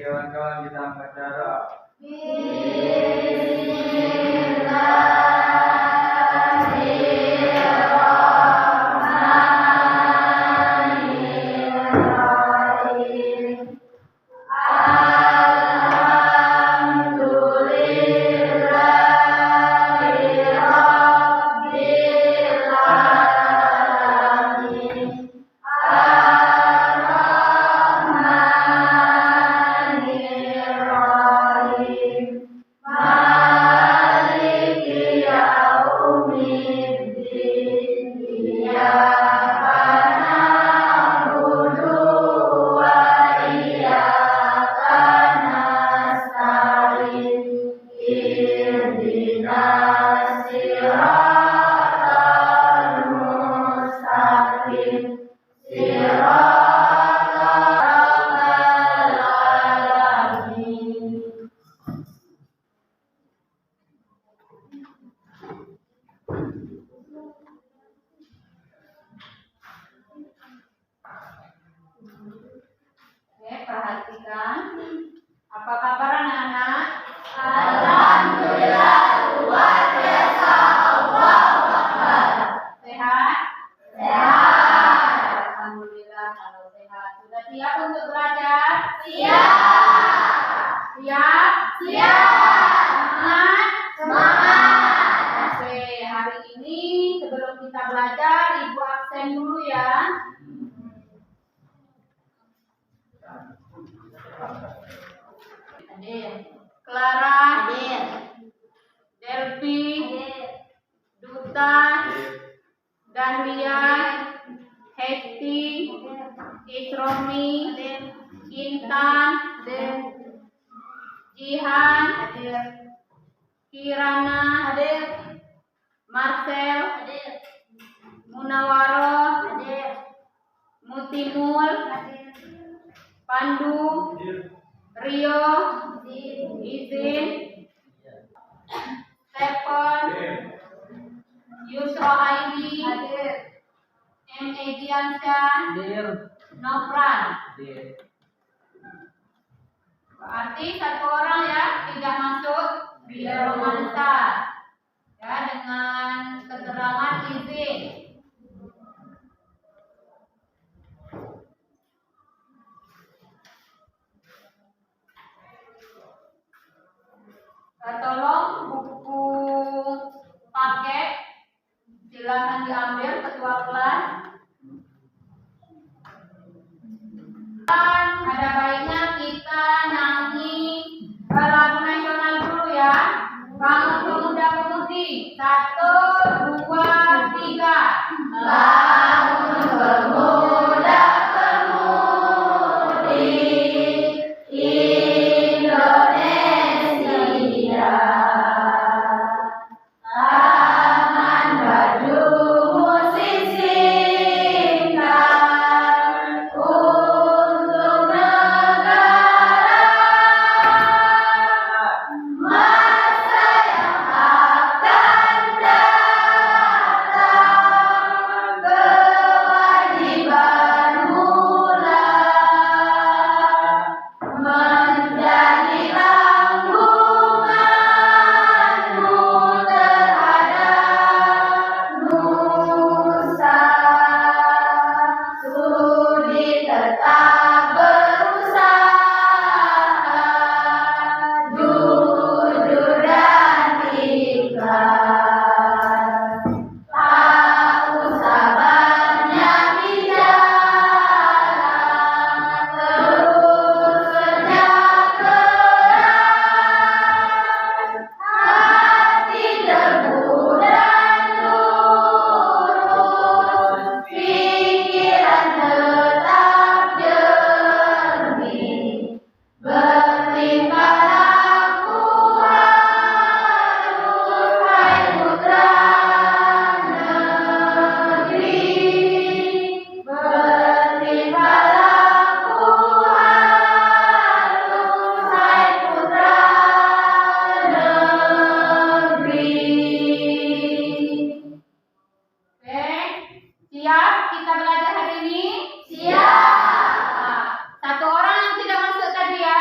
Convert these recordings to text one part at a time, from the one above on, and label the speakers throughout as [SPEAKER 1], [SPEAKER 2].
[SPEAKER 1] kawan-kawan kita angkat cara.
[SPEAKER 2] Perhatikan. Apa kabar anak-anak?
[SPEAKER 3] Alhamdulillah, luar biasa. Allahu Akbar.
[SPEAKER 2] Sehat?
[SPEAKER 3] Sehat.
[SPEAKER 2] Alhamdulillah kalau sehat. Sudah siap untuk belajar?
[SPEAKER 3] Siap.
[SPEAKER 2] Siap?
[SPEAKER 3] Siap.
[SPEAKER 2] Semangat?
[SPEAKER 3] Semangat.
[SPEAKER 2] Oke, hari ini sebelum kita belajar, Ibu absen dulu ya. Clara, Delvi, Duta, Dahlia, Hesti, Isromi, Intan, Jihan, Kirana, Marcel, Munawaro, Mutimul, Pandu, Rio, Izin, Stephen, Yusro Aidi, M. Ediansyah, Nofran. Berarti satu orang ya tidak masuk di romansa ya dengan keterangan izin. Tolong buku paket silakan diambil ketua kelas. Ada baiknya kita nyanyi lagu nasional dulu ya. Bangun pemuda-pemudi. 1, 2, 3.
[SPEAKER 3] Bangun pemuda-pemudi Indonesia. Tangan baju musisi untuk negara. Masa yang akan datang, kewajiban mula menjadi tanggunganmu terhadap nusa. Sudi tetap berusaha, jujur dan ikhlas. Tahu sabarnya bicara, terus kerja keras. Hati teguh dan lurus, pikiran tetap jernih. Bertingkah laku halus, hai putra negeri. Bertingkah laku halus, hai putra negeri.
[SPEAKER 2] Oke, siap kita belajar hari ini?
[SPEAKER 3] Siap.
[SPEAKER 2] Nah, satu orang yang tidak masuk tadi ya.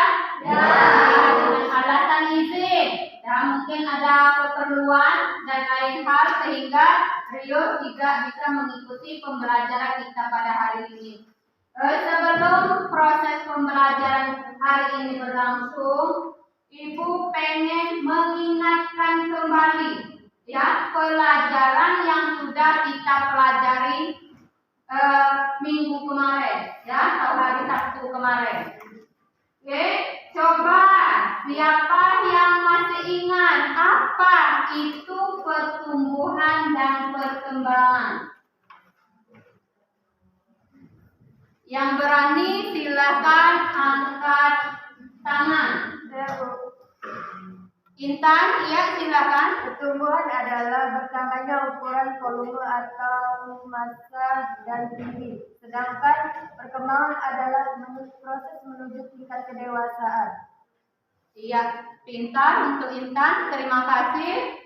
[SPEAKER 2] keperluan dan lain hal sehingga Rio tidak bisa mengikuti pembelajaran kita pada hari ini. Sebelum proses pembelajaran hari ini berlangsung, Ibu pengen mengingatkan kembali ya pelajaran yang sudah kita pelajari minggu kemarin ya atau hari Sabtu kemarin. Oke, coba siapa yang masih ingat apa itu pertumbuhan dan perkembangan? Yang berani silakan angkat tangan. Intan, ya silakan.
[SPEAKER 3] Pertumbuhan adalah bertambahnya ukuran volume atau massa dan tinggi. Sedangkan perkembangan adalah proses menuju tingkat kedewasaan.
[SPEAKER 2] Iya, pintar untuk Intan. Terima kasih.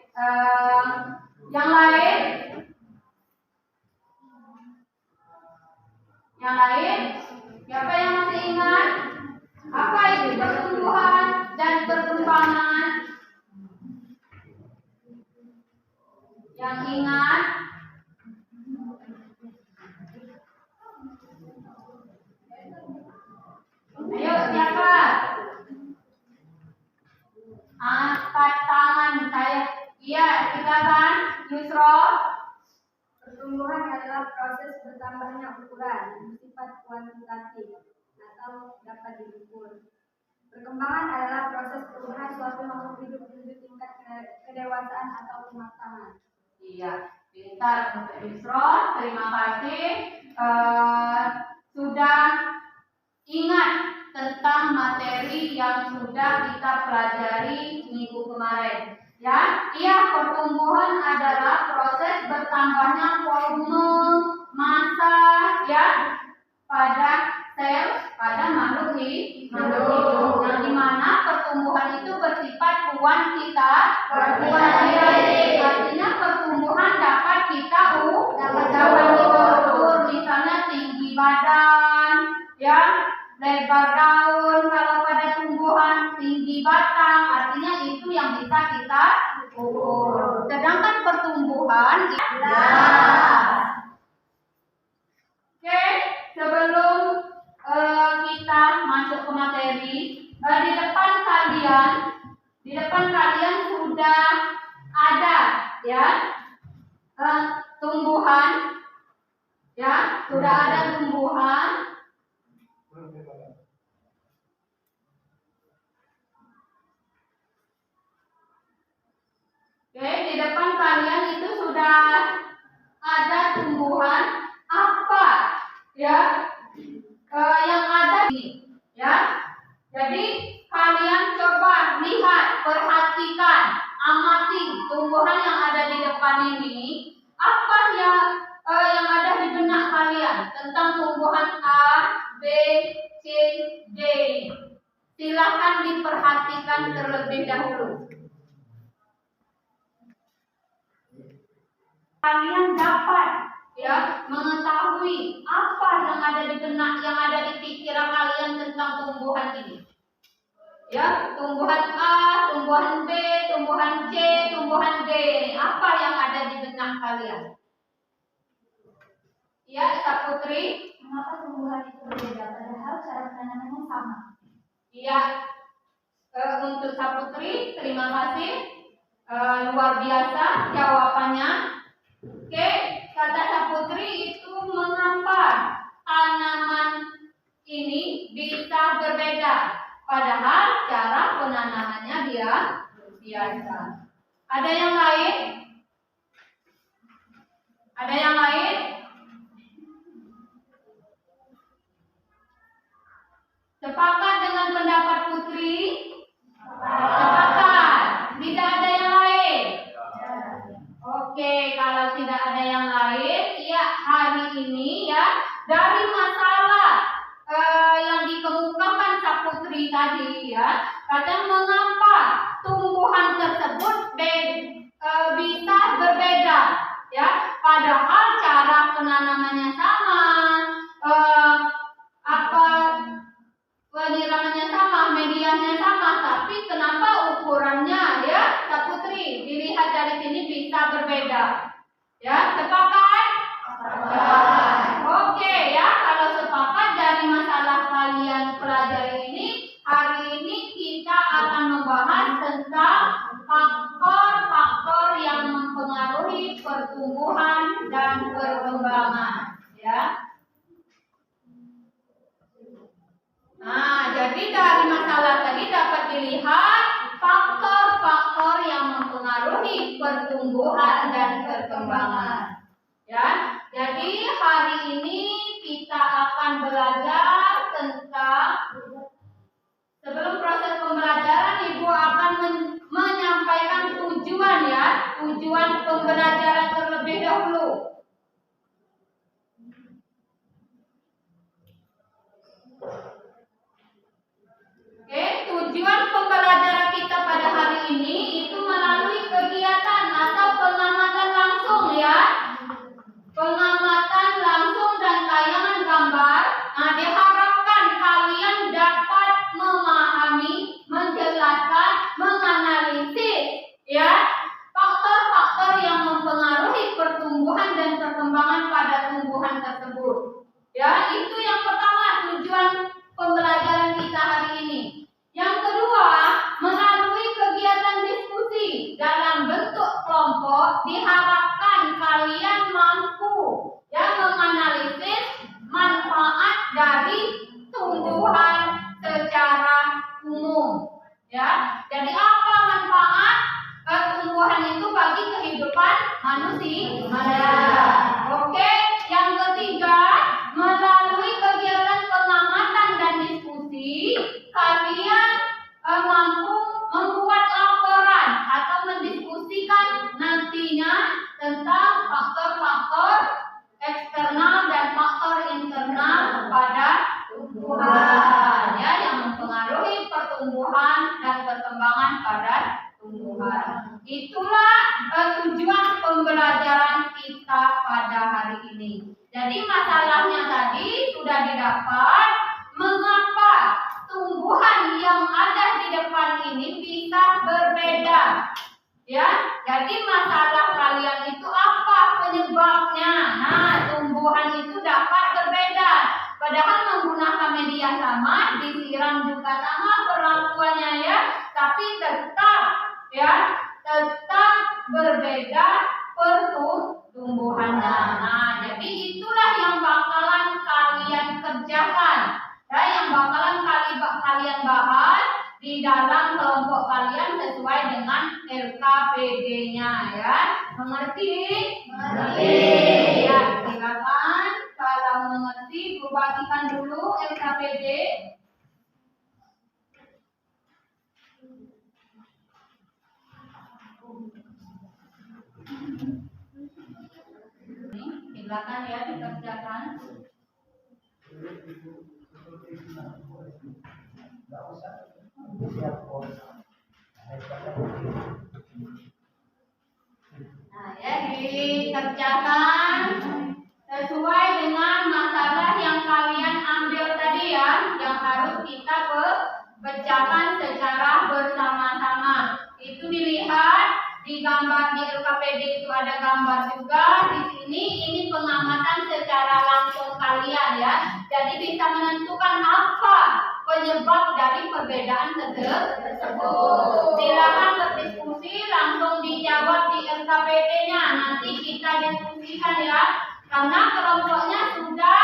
[SPEAKER 2] Yang lain? Yang lain? Siapa yang masih ingat? Apa itu pertumbuhan dan perkembangan? Yang ingat? Ayo siapa? Angkat tangan saya. Iya, silakan Yusro.
[SPEAKER 3] Pertumbuhan adalah proses bertambahnya ukuran bersifat kuantitatif atau dapat diukur. Perkembangan adalah proses perubahan suatu makhluk hidup menuju tingkat kedewasaan atau kematangan.
[SPEAKER 2] Iya, pintar untuk Yusro. Terima kasih. Sudah ingat tentang materi yang sudah kita pelajari minggu kemarin. Ya, iya, pertumbuhan adalah proses bertambahnya volume massa ya pada sel pada makhluk hidup. Yang dimana pertumbuhan itu bersifat kuantitatif. Artinya pertumbuhan dapat kita ukur. Misalnya tinggi badan, ya, lebar daun kalau pada tumbuhan, tinggi batang, artinya itu yang bisa kita ukur. Sedangkan pertumbuhan Oke, sebelum kita masuk ke materi, di depan kalian sudah ada ya tumbuhan, ya sudah ada tumbuhan. Oke, di depan kalian itu sudah ada tumbuhan apa ya yang ada ini ya. Jadi kalian coba lihat, perhatikan, amati tumbuhan yang ada di depan ini. Apa yang ada di benak kalian tentang tumbuhan A, B, C, D? Silakan diperhatikan terlebih dahulu. Kalian dapat ya mengetahui apa yang ada di benak, yang ada di pikiran kalian tentang tumbuhan ini. Ya, tumbuhan A, tumbuhan B, tumbuhan C, tumbuhan D. Apa yang ada di benak kalian? Ya, Saputri,
[SPEAKER 3] Mengapa tumbuhan itu berbeda padahal cara penanamannya sama?
[SPEAKER 2] iya. Untuk Saputri, terima kasih. Luar biasa jawabannya. Oke, kata Saputri itu mengapa tanaman ini bisa berbeda padahal cara penanamannya dia biasa. Ada yang lain? Ada yang lain? Sepakat dengan pendapat Putri? Sepakat. Tidak ada yang lain? Oke, kalau tidak ada yang lain, ya hari ini ya dari masalah yang dikemukakan Saputri tadi ya, katanya mengapa tumbuhan tersebut bisa berbeda ya, padahal cara penanamannya sama, penyiramannya sama, medianya sama, tapi kenapa ukurannya ya Saputri dilihat dari perkembangan, ya. Nah, jadi dari masalah tadi dapat dilihat faktor-faktor yang mempengaruhi pertumbuhan dan perkembangan. Ya, jadi hari ini kita akan belajar tentang, sebelum proses pembelajaran Ibu akan menyampaikan tujuan, ya, tujuan pembelajaran terlebih dahulu. Oke, tujuan pembelajaran kita pada hari ini itu melalui kegiatan atau pengamatan langsung, ya. Pengamatan langsung dan tayangan gambar. Nah, diharapkan kalian dapat memahami, menjelaskan, menganalisis, ya, faktor-faktor yang mempengaruhi pertumbuhan dan perkembangan pada tumbuhan tersebut. Ya, itu yang pertama tujuan pembelajaran kita hari ini. Yang kedua, melalui kegiatan diskusi dalam bentuk kelompok, diharapkan kalian mampu, ya, menganalisis manfaat dari tumbuhan secara umum. Ya, jadi apa manfaat tumbuhan itu bagi kehidupan manusia? Oke, yang ketiga, melalui kegiatan pengamatan dan diskusi, kalian mampu membuat laporan atau mendiskusikan nantinya tentang faktor-faktor eksternal dan faktor internal pada tumbuhan, ya, yang mempengaruhi pertumbuhan dan perkembangan pada tumbuhan. Itulah tujuan pembelajaran kita pada hari ini. Jadi masalahnya tadi sudah didapat, mengapa tumbuhan yang ada di depan ini bisa berbeda. Ya, jadi masalah kalian itu apa penyebabnya? Nah, tumbuhan itu dapat berbeda. Padahal menggunakan media sama, disiram juga sama perlakuannya, ya, tapi tetap, ya, tetap berbeda pertumbuhannya. Nah, jadi itulah yang bakalan kalian kerjakan, ya, yang bakalan kalian bahas di dalam kelompok kalian sesuai dengan LKPD-nya, ya. Mengerti? Mengerti. Ya, silakan kalau mengerti bagikan dulu LKPD. Silakan, ya, dikerjakan. Nah, ya, dikerjakan sesuai dengan masalah yang kalian ambil tadi, ya, yang harus kita pecahkan secara bersama-sama. Itu dilihat di gambar di LKPD itu ada gambar juga di sini. Ini pengamatan secara langsung kalian, ya. Jadi bisa menentukan apa penyebab dari perbedaan tersebut. Silakan berdiskusi, langsung dijawab di LKPD-nya. Nanti kita diskusikan, ya. Karena kelompoknya sudah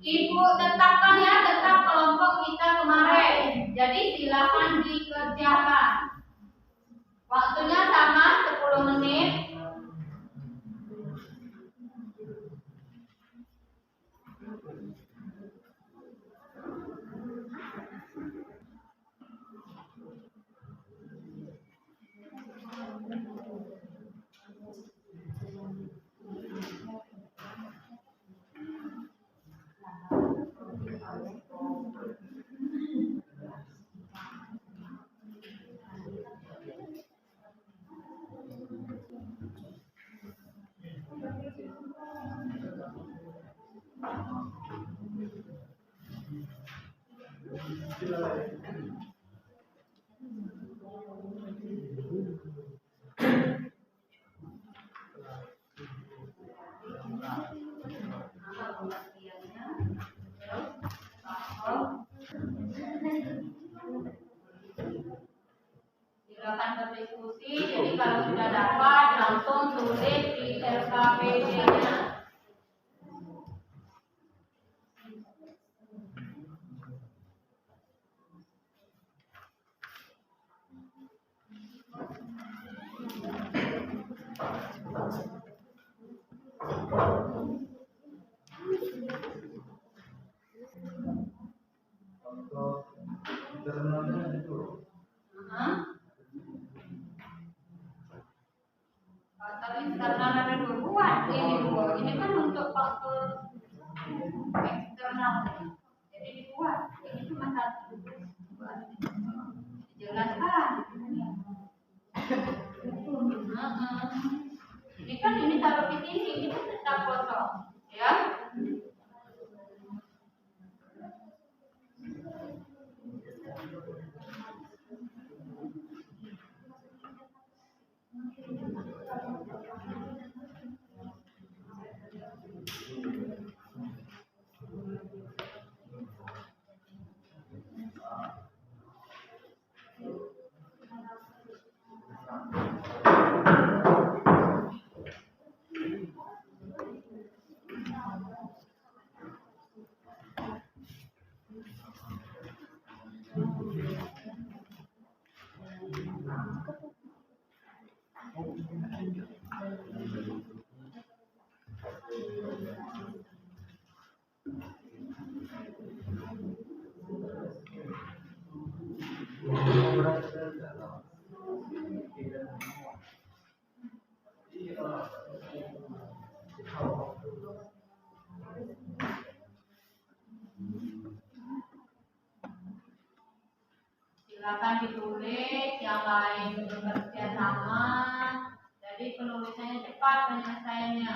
[SPEAKER 2] Ibu tetapkan, ya, tetap kelompok kita kemarin. Jadi silakan dikerjakan. Waktunya sama 10 menit. Silakan berdiskusi. Jadi kalau sudah dapat langsung tulis di LKPD-nya. eksternal. Jadi dibuat. Ini cuma satu. Jelaskan. Ini kan ini taruh di sini, ini kan tetap kosong, ya. Silakan ditulis, yang lain bekerja sama. Jadi penulisannya cepat penyelesaiannya.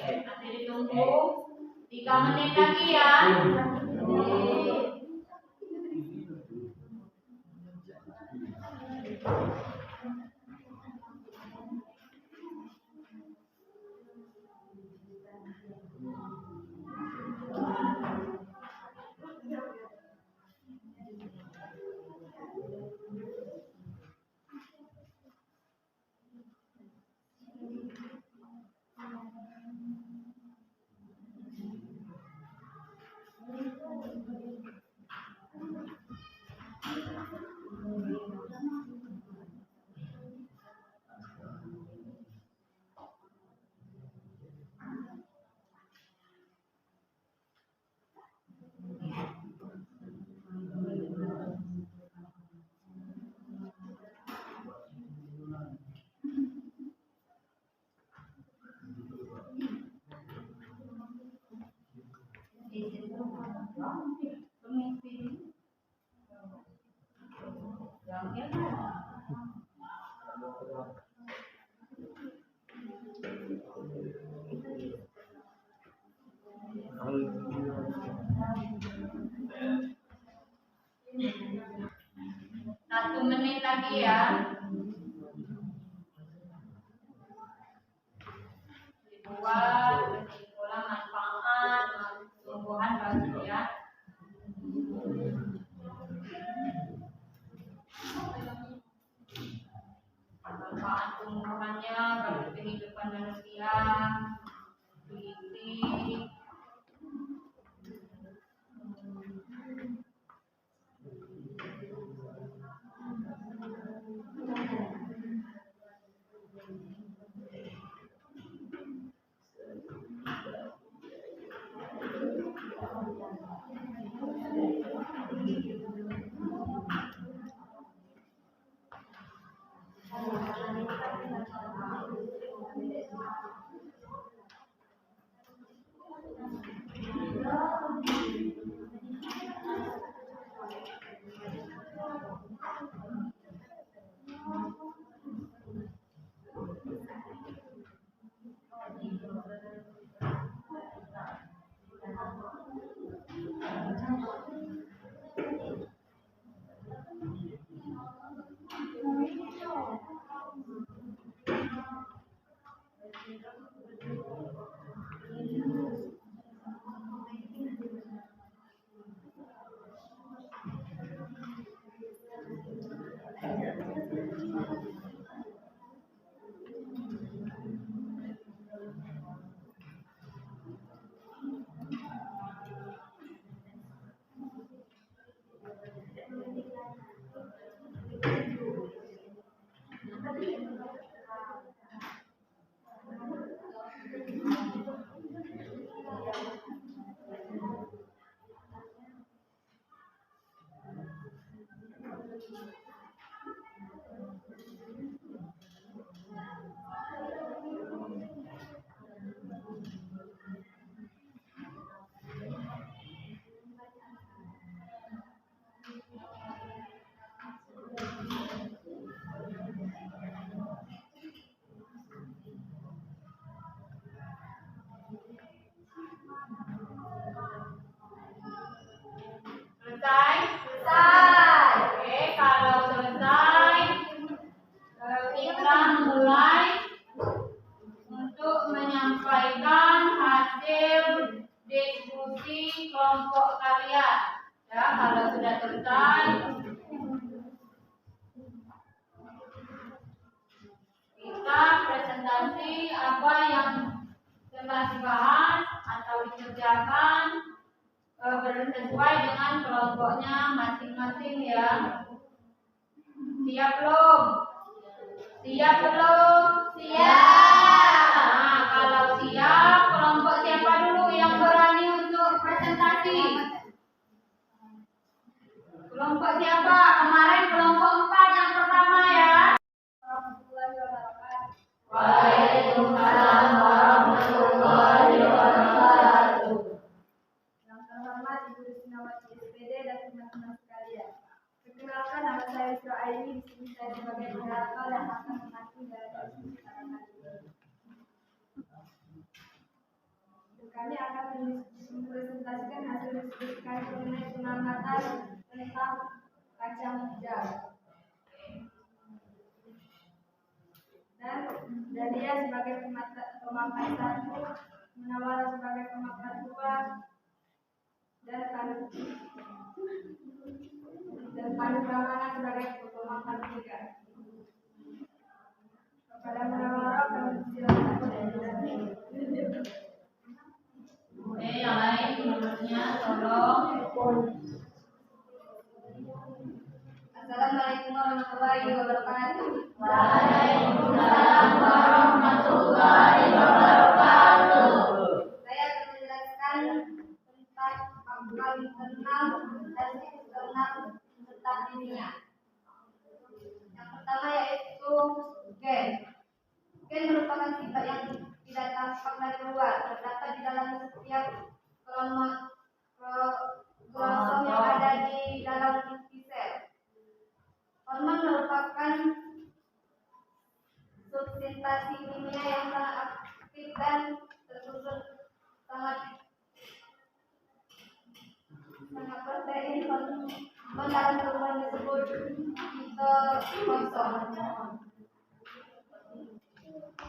[SPEAKER 2] Nanti ditunggu 3 menit lagi ya. Pemimpin yang satu menit lagi ya. Dibuat kesimpulan manfaat tumbuhan bagi ya. Manfaat tumbuhannya bagi kehidupan manusia, fisik, selesai? Selesai. Oke, kalau selesai, kita mulai untuk menyampaikan hasil diskusi kelompok kalian. Ya, kalau sudah selesai, kita presentasi apa yang telah dibahas atau dikerjakan sesuai dengan kelompoknya masing-masing ya. Siap belum? Siap belum? Siap. Nah, kalau siap, kelompok siapa dulu yang berani untuk presentasi? Kelompok siapa? Kemarin kelompok 4 yang pertama ya. Waalaikumsalam warahmatullahi wabarakatuh.
[SPEAKER 3] Yang terhormat Ibu Risnawati SPD dan teman-teman sekalian. Perkenalkan, nama saya Isra Aini. Di sini saya sebagai moderator dan akan memandu dalam diskusi pada kali ini. Kami akan mempresentasikan hasil diskusi kami mengenai pengamatan tentang kacang hijau. Dan Dahlia sebagai pemakai 1, Munawara sebagai pemakai 2, dan Pandu Pramana sebagai pemakai 3. Kepada Munawara kami silakan.
[SPEAKER 2] Oke, yang lain nomornya tolong.
[SPEAKER 3] Assalamualaikum warahmatullahi wabarakatuh.
[SPEAKER 2] Waalaikumsalam warahmatullahi wabarakatuh.
[SPEAKER 3] Saya akan menjelaskan tentang tentang tentang dirinya. Yang pertama yaitu gen. Gen merupakan sifat yang tidak tampak dari luar, terdapat di dalam setiap merupakan substansi kimia yang sangat aktif dan tersusun sangat protein dalam tumbuhan disebut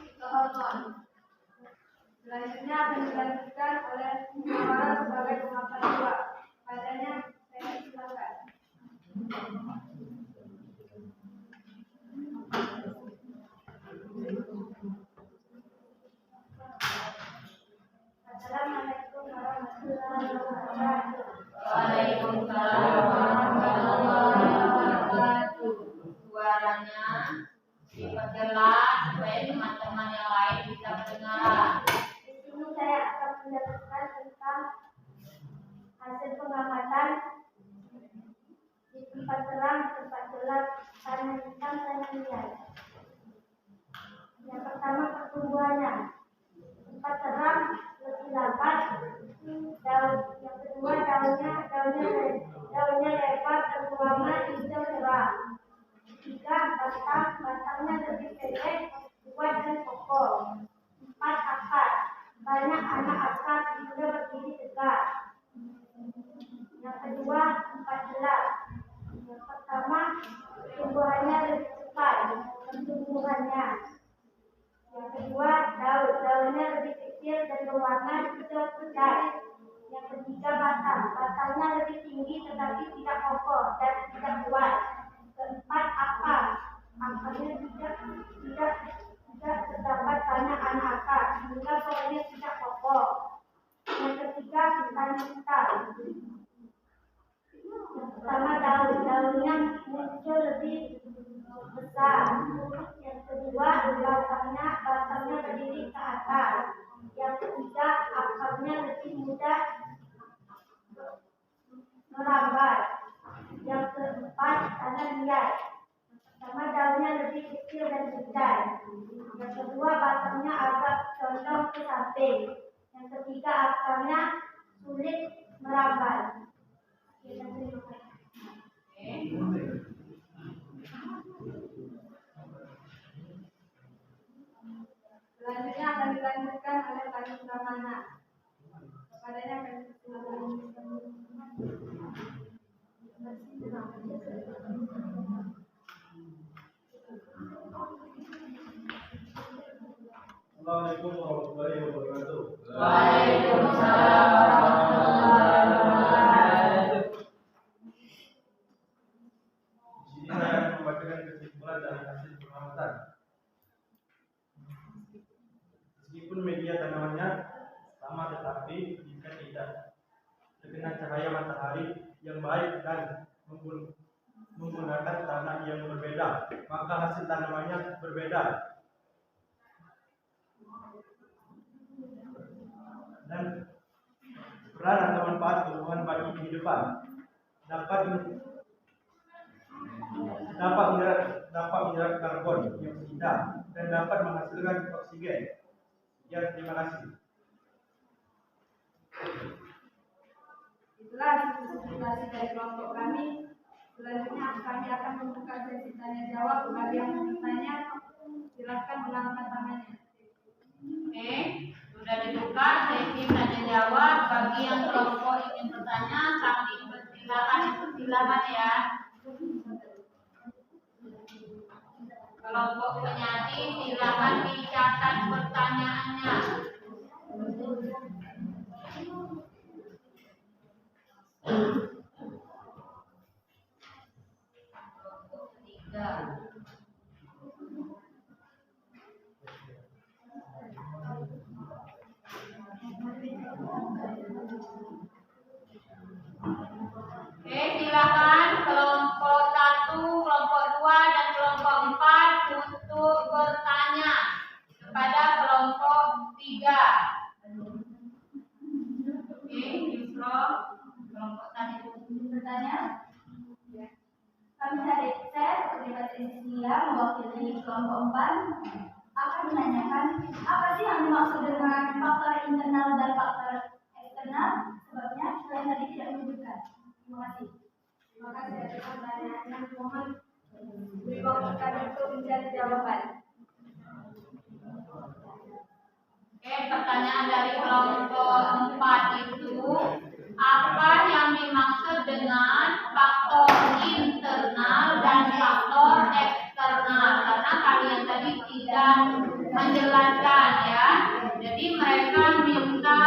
[SPEAKER 3] fitohormon. Selanjutnya akan dilanjutkan oleh Muara sebagai pemaparan dua. Padanya saya silakan. Assalamualaikum warahmatullahi wabarakatuh.
[SPEAKER 2] Waalaikumsalam warahmatullahi wabarakatuh. Suaranya diperjelas supaya teman-teman yang lain bisa mendengar.
[SPEAKER 3] Di sini saya akan menjelaskan tentang hasil pengamatan di tempat terang, tempat gelap, tanah hitam, tanah liat. Yang pertama pertumbuhannya. Tempat terang lebih lambat. Daun yang kedua daunnya lebar dan berwarna hijau cerah. Tiga batangnya lebih pendek, kuat dan kokoh. 4 akar, banyak anak akar sehingga berdiri tegak. Yang kedua 4 gelap. Yang pertama pertumbuhannya lebih cepat, pertumbuhannya. Yang kedua daunnya lebih kecil dan berwarna hijau pekat. Yang ketiga batangnya lebih tinggi tetapi tidak kokoh dan tidak kuat. Keempat akarnya tidak terdapat banyak anak akar sehingga pohonnya tidak kokoh. Yang ketiga batangnya hitam. Yang pertama daunnya muncul lebih besar. Yang kedua batangnya berdiri ke atas. Yang ketiga akarnya lebih mudah merambat. Yang keempat tanah liat. Pertama daunnya lebih kecil dan bulat. Yang kedua batangnya agak condong ke samping. Yang ketiga akarnya sulit merambat. Selanjutnya akan dilanjutkan oleh Pani Pramana. Kepadanya akan
[SPEAKER 1] Assalamualaikum warahmatullahi wabarakatuh.
[SPEAKER 2] Waalaikumsalam warahmatullahi wabarakatuh.
[SPEAKER 1] Di sini saya akan membacakan kesimpulan dari hasil pengamatan. Meskipun media tanamannya sama tetapi jika tidak terkena cahaya matahari yang baik dan menggunakan tanah yang berbeda, maka hasil tanamannya berbeda. Dan peran atau manfaat tumbuhan bagi kehidupan dapat menyerap karbon dioksida dan dapat menghasilkan oksigen. Ya, terima kasih.
[SPEAKER 3] Itulah presentasi dari kelompok kami. Selanjutnya kami akan membuka sesi tanya jawab. Bagi yang bertanya, silakan mengangkat tangannya.
[SPEAKER 2] Oke, sudah dibuka sesi tanya jawab. Bagi yang kelompok ingin bertanya, kami persilakan ya. Kelompok penyaji silakan dicatat pertanyaannya. Tiga. Oke, silakan kelompok 1, kelompok 2, dan kelompok 4 untuk bertanya kepada kelompok 3. Oke, Yusro, kelompok 1 bertanya.
[SPEAKER 3] Kami dari saya sebagai bahasa Indonesia mewakili kelompok 4 akan menanyakan apa sih yang dimaksud dengan faktor internal dan faktor eksternal, sebabnya selain tadi tidak menunjukkan. Terima kasih. Terima kasih atas pertanyaannya. Mohon Beri waktu kami untuk mencari jawaban.
[SPEAKER 2] Oke, pertanyaan dari kelompok 4 itu, apa yang dimaksud dengan faktor internal dan faktor eksternal? Karena kalian tadi tidak menjelaskan ya. Jadi mereka minta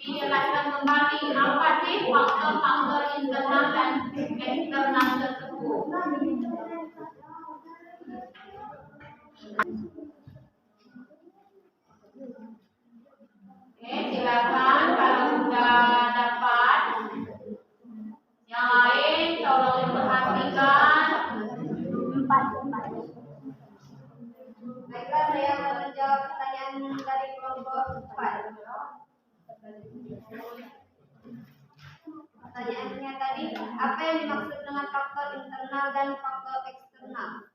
[SPEAKER 2] dijelaskan kembali apa sih faktor-faktor internal dan eksternal tersebut. Oke, silakan kalau sudah dapat. Yang lain tolong diperhatikan.
[SPEAKER 3] Baiklah, saya akan menjawab pertanyaan dari kelompok 4. Pertanyaannya tadi, apa yang dimaksud dengan faktor internal dan faktor eksternal?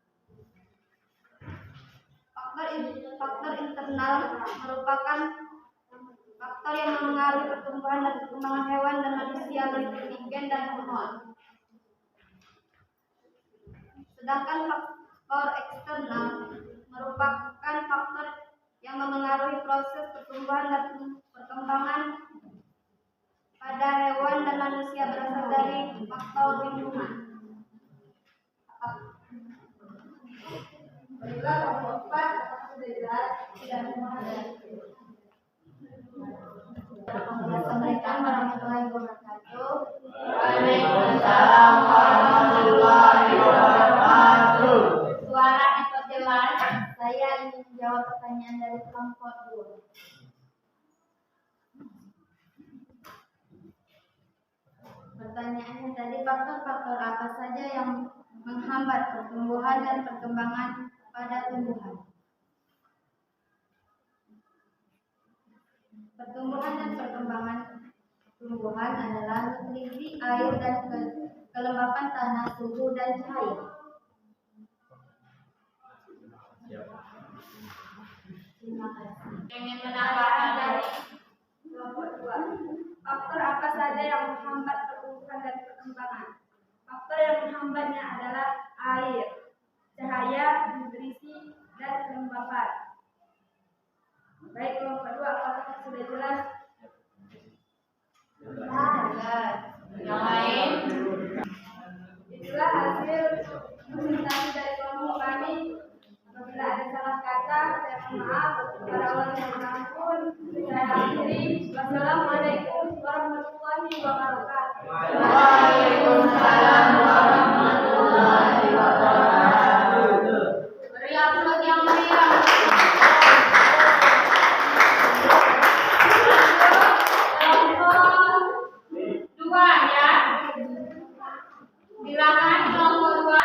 [SPEAKER 3] Faktor internal merupakan faktor yang mempengaruhi pertumbuhan dan perkembangan hewan dan manusia meliputi gen dan hormon. Sedangkan faktor eksternal merupakan faktor yang memengaruhi proses pertumbuhan dan perkembangan pada hewan dan manusia berasal dari faktor lingkungan. Baiklah, kelompok 4 sudah jelas, tidak memahami. Assalamualaikum warahmatullahi wabarakatuh.
[SPEAKER 2] Waalaikumsalam warahmatullahi wabarakatuh. Suara diperjelas.
[SPEAKER 3] Saya ingin menjawab pertanyaan dari kelompok 2. Pertanyaannya tadi, faktor-faktor apa saja yang menghambat pertumbuhan dan perkembangan pada tumbuhan? Pertumbuhan dan perkembangan tumbuhan adalah nutrisi, air, dan kelembapan tanah, suhu, dan cahaya. Terima kasih.
[SPEAKER 2] Ingin menambahkan dari
[SPEAKER 3] Kelompok 2. Faktor apa saja yang menghambat pertumbuhan dan perkembangan? Faktor yang menghambatnya adalah air, cahaya, nutrisi, dan kelembapan. Baik, kelompok 2, apakah sudah jelas?
[SPEAKER 2] yang lain.
[SPEAKER 3] Itulah hasil presentasi dari kelompok kami. Apabila ada salah kata, saya mohon maaf. Kepada Allah yang mengampun. Saya akhiri. Wassalamualaikum warahmatullahi wabarakatuh.
[SPEAKER 2] Waalaikumsalam warahmatullahi wabarakatuh. Beri aplaus yang meriah. Kelompok 2 ya. Silakan kelompok 2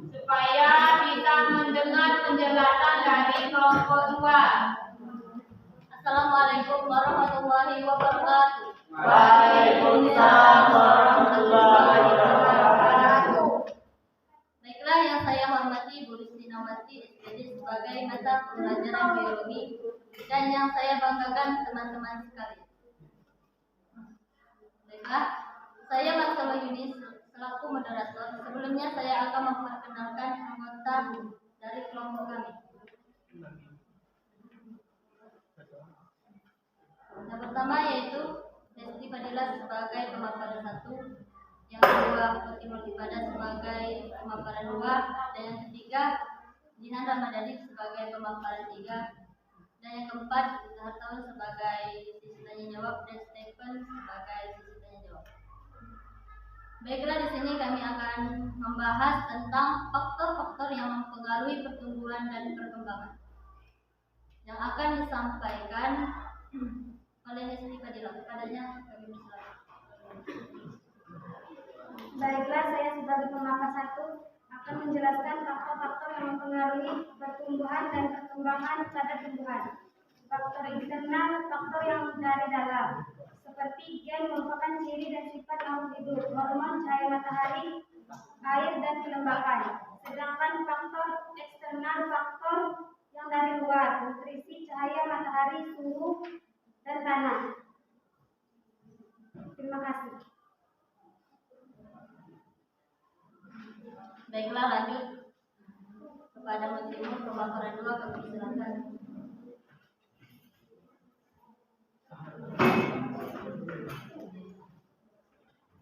[SPEAKER 2] supaya bisa mendengar penjelasan dari kelompok 2. Assalamualaikum warahmatullahi wabarakatuh.
[SPEAKER 1] Waalaikumsalam warahmatullahi wabarakatuh.
[SPEAKER 4] Baiklah, yang saya hormati Bu Ristinawati SPD sebagai mata pelajaran biologi dan yang saya banggakan teman-teman sekalian. Baiklah, saya Marcelo Yunis selaku moderator. Sebelumnya saya akan memperkenalkan anggota dari kelompok kami. Yang pertama yaitu Desti Fadila sebagai pemaparan 1, yang kedua Putih Multipada sebagai pemaparan 2, dan yang ketiga Jihan Ramadhani sebagai pemaparan 3, dan yang keempat Hartawan sebagai sisi tanya jawab dan Stephen sebagai sisi tanya jawab. Baiklah, di sini kami akan membahas tentang faktor-faktor yang mempengaruhi pertumbuhan dan perkembangan yang akan disampaikan oleh Desti Fadila. Kepadanya kami bersilakan.
[SPEAKER 3] Baiklah, saya sebagai pemaparan 1 akan menjelaskan faktor-faktor yang mempengaruhi pertumbuhan dan perkembangan pada tumbuhan. Faktor internal, faktor yang dari dalam, seperti gen merupakan ciri dan sifat makhluk hidup, hormon, cahaya matahari, air, dan kelembapan. Sedangkan faktor eksternal, faktor yang dari luar, nutrisi, cahaya matahari, suhu, dan tanah. Terima kasih.
[SPEAKER 4] Baiklah, lanjut kepada Menteri Pemaparan 2, kami silakan.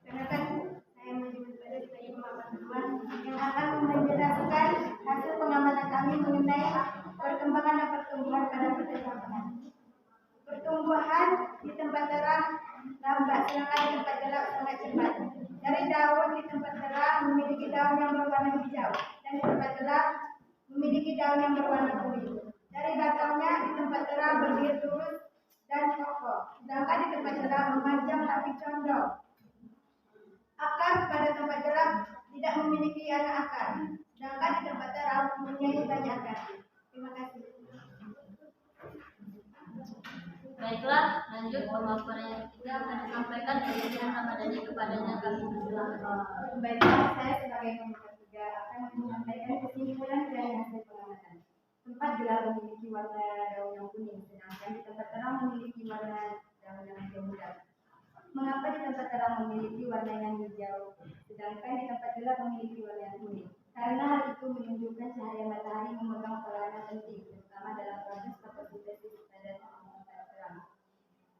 [SPEAKER 3] Silakan saya menjadi sebagai pemaparan 2 yang akan menjelaskan hasil pengamatan kami mengenai perkembangan dan pertumbuhan pada percetakan. Pertumbuhan di tempat terang lambat, sedangkan di tempat gelap sangat cepat. Dari daun di tempat terang memiliki daun yang berwarna hijau dan di tempat gelap memiliki daun yang berwarna kuning. Dari batangnya di tempat terang berdiri lurus dan kokoh, sedangkan di tempat gelap memanjang tapi condong. Akar pada tempat gelap tidak memiliki akar, sedangkan di tempat terang mempunyai banyak akar. Terima kasih.
[SPEAKER 4] Baiklah, lanjut pemaparan yang ketiga akan disampaikan oleh Jihan Ramadhani, kepadanya kami persilakan.
[SPEAKER 3] Baiklah, saya sebagai pemaparan 3 akan menyampaikan kesimpulan dari hasil pengamatan. Tempat gelap memiliki warna daun yang kuning, sedangkan di tempat terang memiliki warna daun yang hijau muda. Mengapa di tempat terang memiliki warna yang hijau, sedangkan di tempat gelap memiliki warna yang kuning? Karena hal itu menunjukkan cahaya matahari memegang peranan penting, terutama dalam proses fotosintesis pada tempat terang.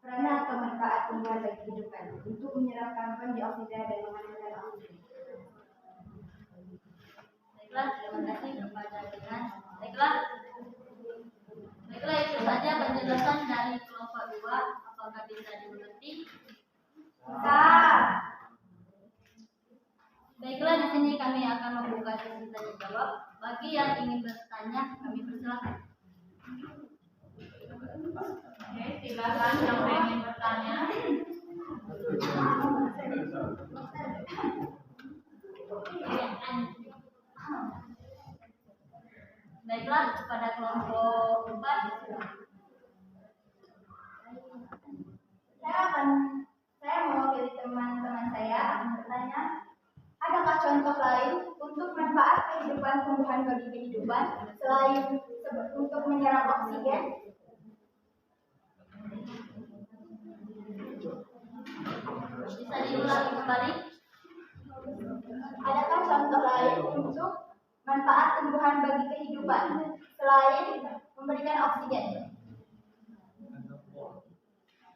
[SPEAKER 3] Peranan atau manfaat tumbuhan bagi kehidupan untuk menyerap karbon dioksida dan menghasilkan oksigen.
[SPEAKER 4] Baiklah, terima kasih kepada Jihan. Baiklah, itu saja penjelasan dari kelompok 2. Apakah bisa dimengerti? Baiklah, di sini kami akan membuka sesi tanya jawab. Bagi yang ingin bertanya, kami persilakan.
[SPEAKER 2] Oke, silakan yang ingin bertanya.
[SPEAKER 4] Baiklah, kepada kelompok 4.
[SPEAKER 3] Saya mewakili teman-teman saya akan bertanya, adakah contoh lain untuk manfaat kehidupan tumbuhan bagi kehidupan selain untuk menyerap oksigen?
[SPEAKER 4] Bisa diulangi kembali?
[SPEAKER 3] Adakah contoh lain untuk manfaat tumbuhan bagi kehidupan selain memberikan oksigen?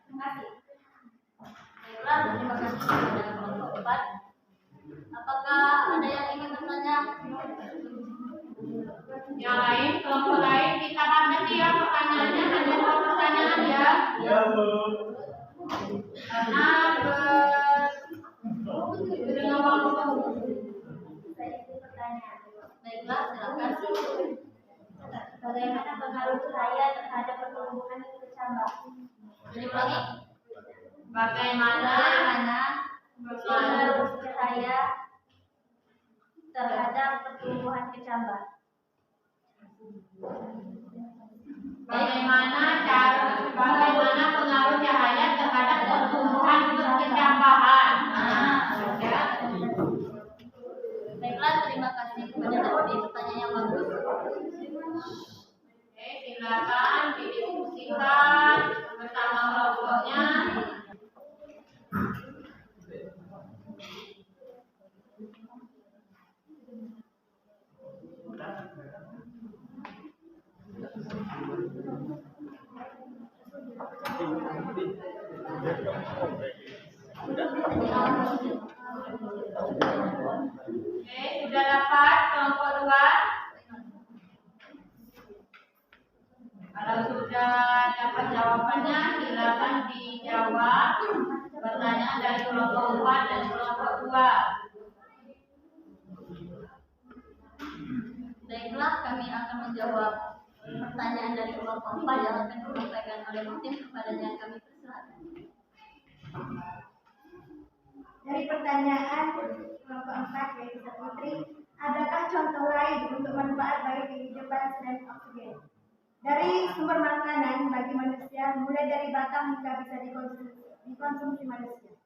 [SPEAKER 3] Terima kasih.
[SPEAKER 4] Baiklah, terima kasih kepada kelompok 4. Apakah ada yang ingin bertanya?
[SPEAKER 2] Yang lain, kelompok lain, kita batasi ya pertanyaannya, hanya 2 pertanyaan ya.
[SPEAKER 1] Ya, Bu.
[SPEAKER 2] Karena dengan waktu.
[SPEAKER 4] Baiklah, silakan.
[SPEAKER 3] Bagaimana pengaruh cahaya terhadap pertumbuhan kecambah?
[SPEAKER 4] Jadi ulangi.
[SPEAKER 2] Bagaimana
[SPEAKER 3] Pengaruh cahaya terhadap pertumbuhan kecambah?
[SPEAKER 2] bagaimana pengaruh cahaya terhadap pertumbuhan berkecambahan? Ya.
[SPEAKER 4] Baiklah, terima kasih kepada Nabi, pertanyaan yang bagus.
[SPEAKER 2] Oke, silakan didiskusikan bersama kelompoknya. Oke, sudah dapat kelompok 2? Kalau sudah dapat jawabannya, silakan dijawab pertanyaan dari kelompok 4 dan kelompok 2.
[SPEAKER 4] Baiklah, kami akan menjawab pertanyaan dari kelompok 4 yang akan disampaikan oleh Martin, kepadanya kami persilakan.
[SPEAKER 3] Dari pertanyaan kelompok 4 yaitu Putri, adakah contoh lain untuk manfaat bagi kehidupan selain oksigen? Dari sumber makanan bagi manusia, mulai dari batang hingga bisa dikonsumsi manusia.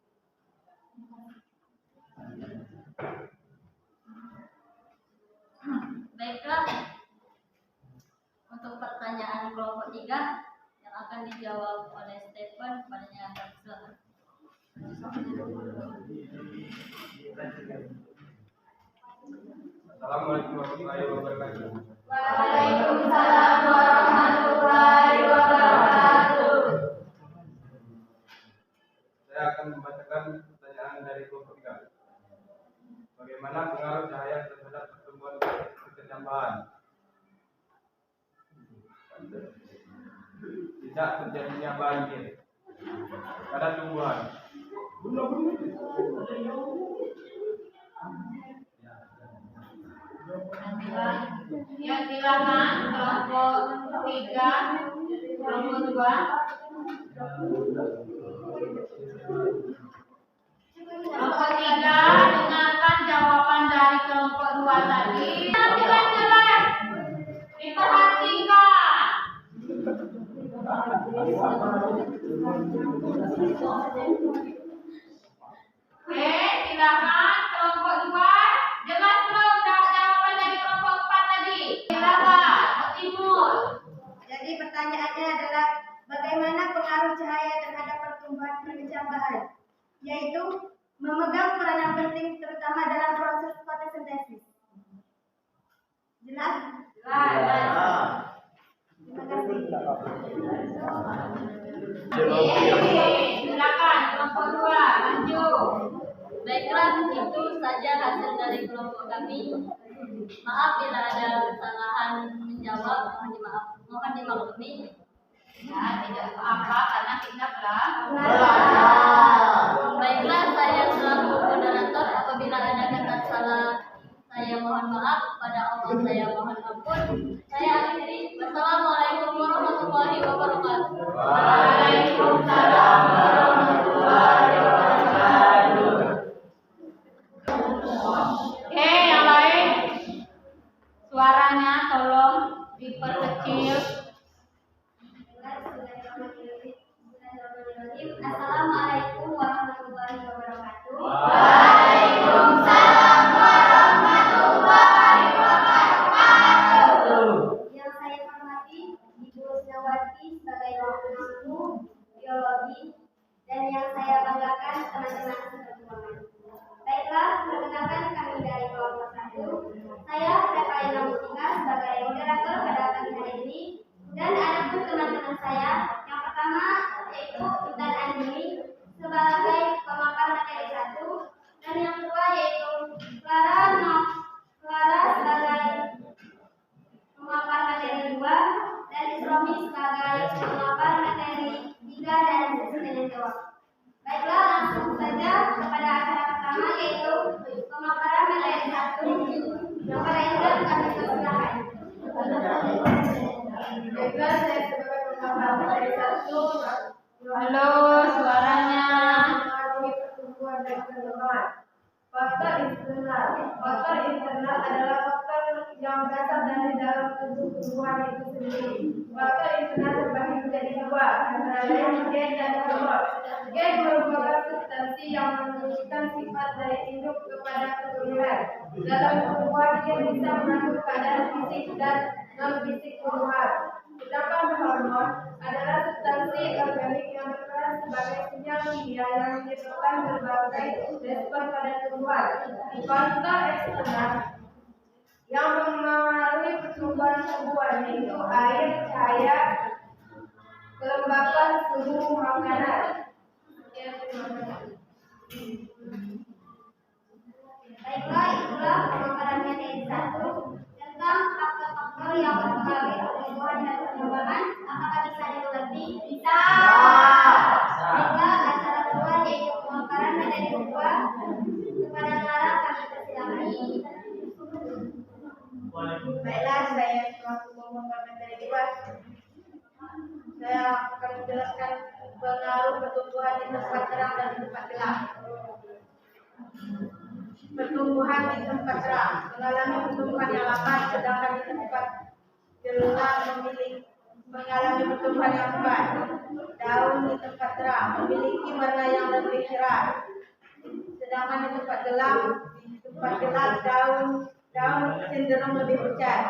[SPEAKER 4] Baiklah, untuk pertanyaan kelompok 3 yang akan dijawab oleh Stephen, kepadanya kami persilakan.
[SPEAKER 5] Assalamualaikum warahmatullahi wabarakatuh.
[SPEAKER 2] Waalaikumsalam warahmatullahi wabarakatuh.
[SPEAKER 5] Saya akan membacakan pertanyaan dari kelompok 3. Bagaimana pengaruh cahaya terhadap pertumbuhan kecambahan? Tidak terjadinya banjir pada tumbuhan.
[SPEAKER 2] Ya, silakan kelompok 3, kelompok 2. Kelompok 3 dengarkan jawaban dari kelompok 2 tadi. Jelas-jelas diperhatikan. Oke, silakan kelompok 2. Jelas belum jawaban dari kelompok 4 tadi? Silakan, Pak Timur.
[SPEAKER 3] Jadi pertanyaannya adalah bagaimana pengaruh cahaya terhadap pertumbuhan kecambahan, yaitu memegang peranan penting terutama dalam proses fotosintesis. Jelas?
[SPEAKER 2] Jelas.
[SPEAKER 3] Terima kasih.
[SPEAKER 2] Silakan kelompok 2, lanjut.
[SPEAKER 4] Baiklah, itu saja hasil dari kelompok kami. Maaf bila ada kesalahan menjawab, mohon dimaklumi.
[SPEAKER 2] Ya, tidak apa-apa karena kita telah.
[SPEAKER 4] Baiklah, saya selaku moderator, apabila ada kata salah, saya mohon maaf. Pada Allah saya mohon ampun. Saya akhiri. Wassalamualaikum warahmatullahi wabarakatuh.
[SPEAKER 2] Waalaikumsalam warahmatullahi wabarakatuh. Oke, yang lain suaranya tolong diperkecil.
[SPEAKER 3] Assalamualaikum warahmatullahi wabarakatuh.
[SPEAKER 2] Waalaikumsalam warahmatullahi wabarakatuh.
[SPEAKER 3] Yang saya hormati Ibu Snawati sebagai guru ilmu biologi dan yang saya banggakan teman-teman seperjuangan. Baiklah, perkenalkan kami dari kelompok 1. Saya Refaina Mustika sebagai moderator pada pagi hari ini dan ada pun teman-teman saya. Yang pertama yaitu Intan Andini sebagai pemaparan materi 1 dan yang kedua yaitu Clara sebagai pemapar materi 2 dan Isromi sebagai pemapar materi 3 dan sesi tanya jawab. Baiklah, langsung saja kepada acara pertama yaitu pemaparan materi 1 yang pada Intan kami persilakan.
[SPEAKER 6] Baiklah, saya sebagai pemaparan materi 1.
[SPEAKER 2] Halo, suaranya.
[SPEAKER 6] Mengalami pertumbuhan dan perkembangan. Faktor internal adalah faktor yang berasal dari dalam tubuh tumbuhan itu sendiri. Faktor internal terbagi menjadi 2, antara lain gen dan hormon. Gen merupakan substansi yang menunjukkan sifat dari induk kepada keturunan. Dalam tumbuhan, gen bisa mengatur keadaan fisik dan non-fisik tumbuhan. Sedangkan hormon adalah substansi organik yang berperan sebagai sinyal kimia yang menyebabkan berbagai respon pada tumbuhan. Faktor eksternal yang mempengaruhi pertumbuhan tumbuhan yaitu air, cahaya, kelembapan, suhu makanan. Ya, terima kasih.
[SPEAKER 3] Baiklah, itulah pemaparan materi 1 tentang faktor-faktor yang mempengaruhi pertumbuhan dan perkembangan. Apakah bisa dimengerti? Bisa. Baiklah, acara kedua yaitu pemaparan materi 2 kepada Clara kami persilakan.
[SPEAKER 6] Baiklah, saya selaku pemapar materi 2. Saya akan menjelaskan pengaruh pertumbuhan di tempat terang dan di tempat gelap. Pertumbuhan di tempat terang mengalami pertumbuhan yang lambat, sedangkan di tempat gelap mengalami pertumbuhan yang cepat. Daun di tempat terang memiliki warna yang lebih cerah, sedangkan di tempat gelap daun cenderung lebih pucat.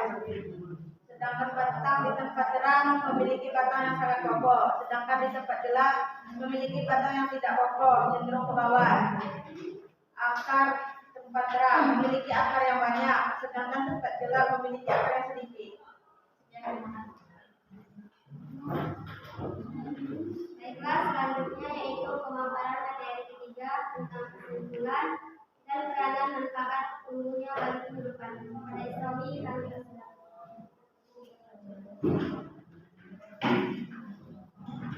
[SPEAKER 6] Sedangkan batang di tempat terang memiliki batang yang sangat kokoh, sedangkan di tempat gelap memiliki batang yang tidak kokoh, cenderung ke bawah. Akar Sumatera memiliki akar yang banyak, sedangkan tempat gelap memiliki akar yang sedikit.
[SPEAKER 3] Baiklah, selanjutnya yaitu pemaparan materi ketiga tentang kesimpulan dan peranan manfaat umumnya bagi kehidupan. Pada Islami kami persilakan.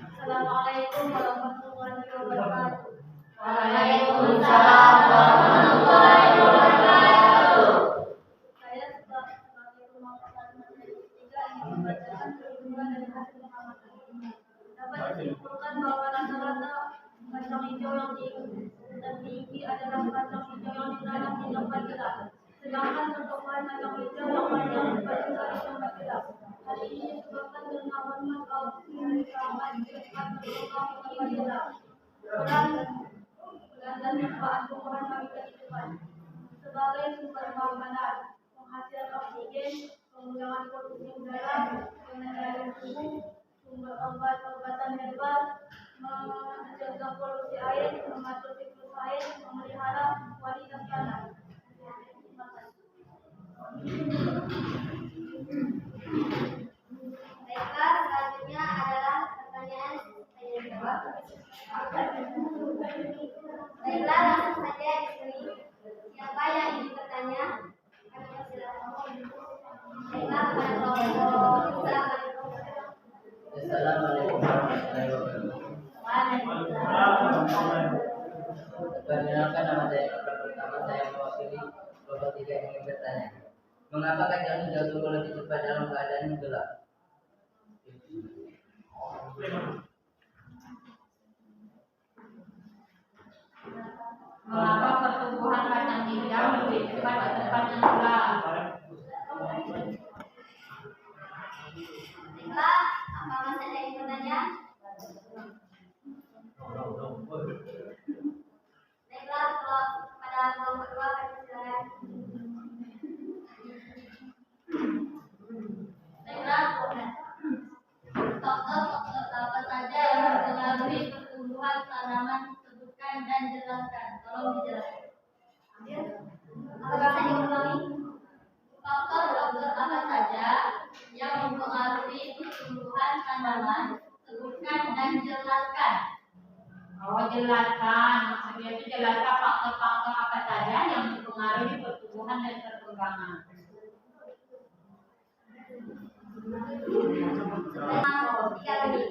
[SPEAKER 4] Assalamualaikum warahmatullahi wabarakatuh.
[SPEAKER 2] Waalaikumsalam warahmatullahi wabarakatuh.
[SPEAKER 4] Saya sebagai pemaparan materi ketiga ingin membacakan kesimpulan dari hasil pengamatan. Dapat disimpulkan bahwa rata-rata kacang hijau yang dimiliki adalah kacang hijau yang ditanam di tempat gelap. Sedangkan pertumbuhan kacang hijau yang banyak berasal dari tempat gelap. Hal ini disebabkan karena hormon keutamaan cepat berkembang di tempat gelap. Peran dan manfaat tumbuhan bagi kehidupan sebagai sumber makanan, penghasil oksigen, pengurangan polusi udara, pengendalian suhu, sumber obat-obatan herbal, mencegah polusi air, mengatur siklus air, memelihara kualitas tanah. Terima kasih.
[SPEAKER 3] Baiklah, selanjutnya adalah pertanyaan tanya jawab. Baiklah, langsung saja di sini. Siapa yang ingin bertanya? Kami persilakan. Baiklah, kepada kelompok
[SPEAKER 7] Assalamualaikum warahmatullahi wabarakatuh. Perkenalkan, nama saya Nopal. Pertama saya mewakili kelompok 3 yang ingin bertanya. Mengapa kacang hijau tumbuh lebih cepat dalam keadaan gelap?
[SPEAKER 2] Mengapa pertumbuhan kacang hijau lebih cepat di tempat yang gelap?
[SPEAKER 3] Baiklah, apa masih ada yang bertanya? Baiklah, kalau pada kelompok 2 kami persilakan.
[SPEAKER 4] Baiklah, faktor-faktor apa saja yang mempengaruhi pertumbuhan tanaman sebutkan dan jelaskan. Tolong dijelaskan.
[SPEAKER 3] Apa bisa diulangi?
[SPEAKER 4] Faktor-faktor apa saja yang mempengaruhi pertumbuhan tanaman sebutkan dan jelaskan.
[SPEAKER 2] Oh, jelaskan. Maksudnya itu jelaskan faktor-faktor apa saja yang mempengaruhi pertumbuhan dan perkembangan.
[SPEAKER 3] Tiga lagi.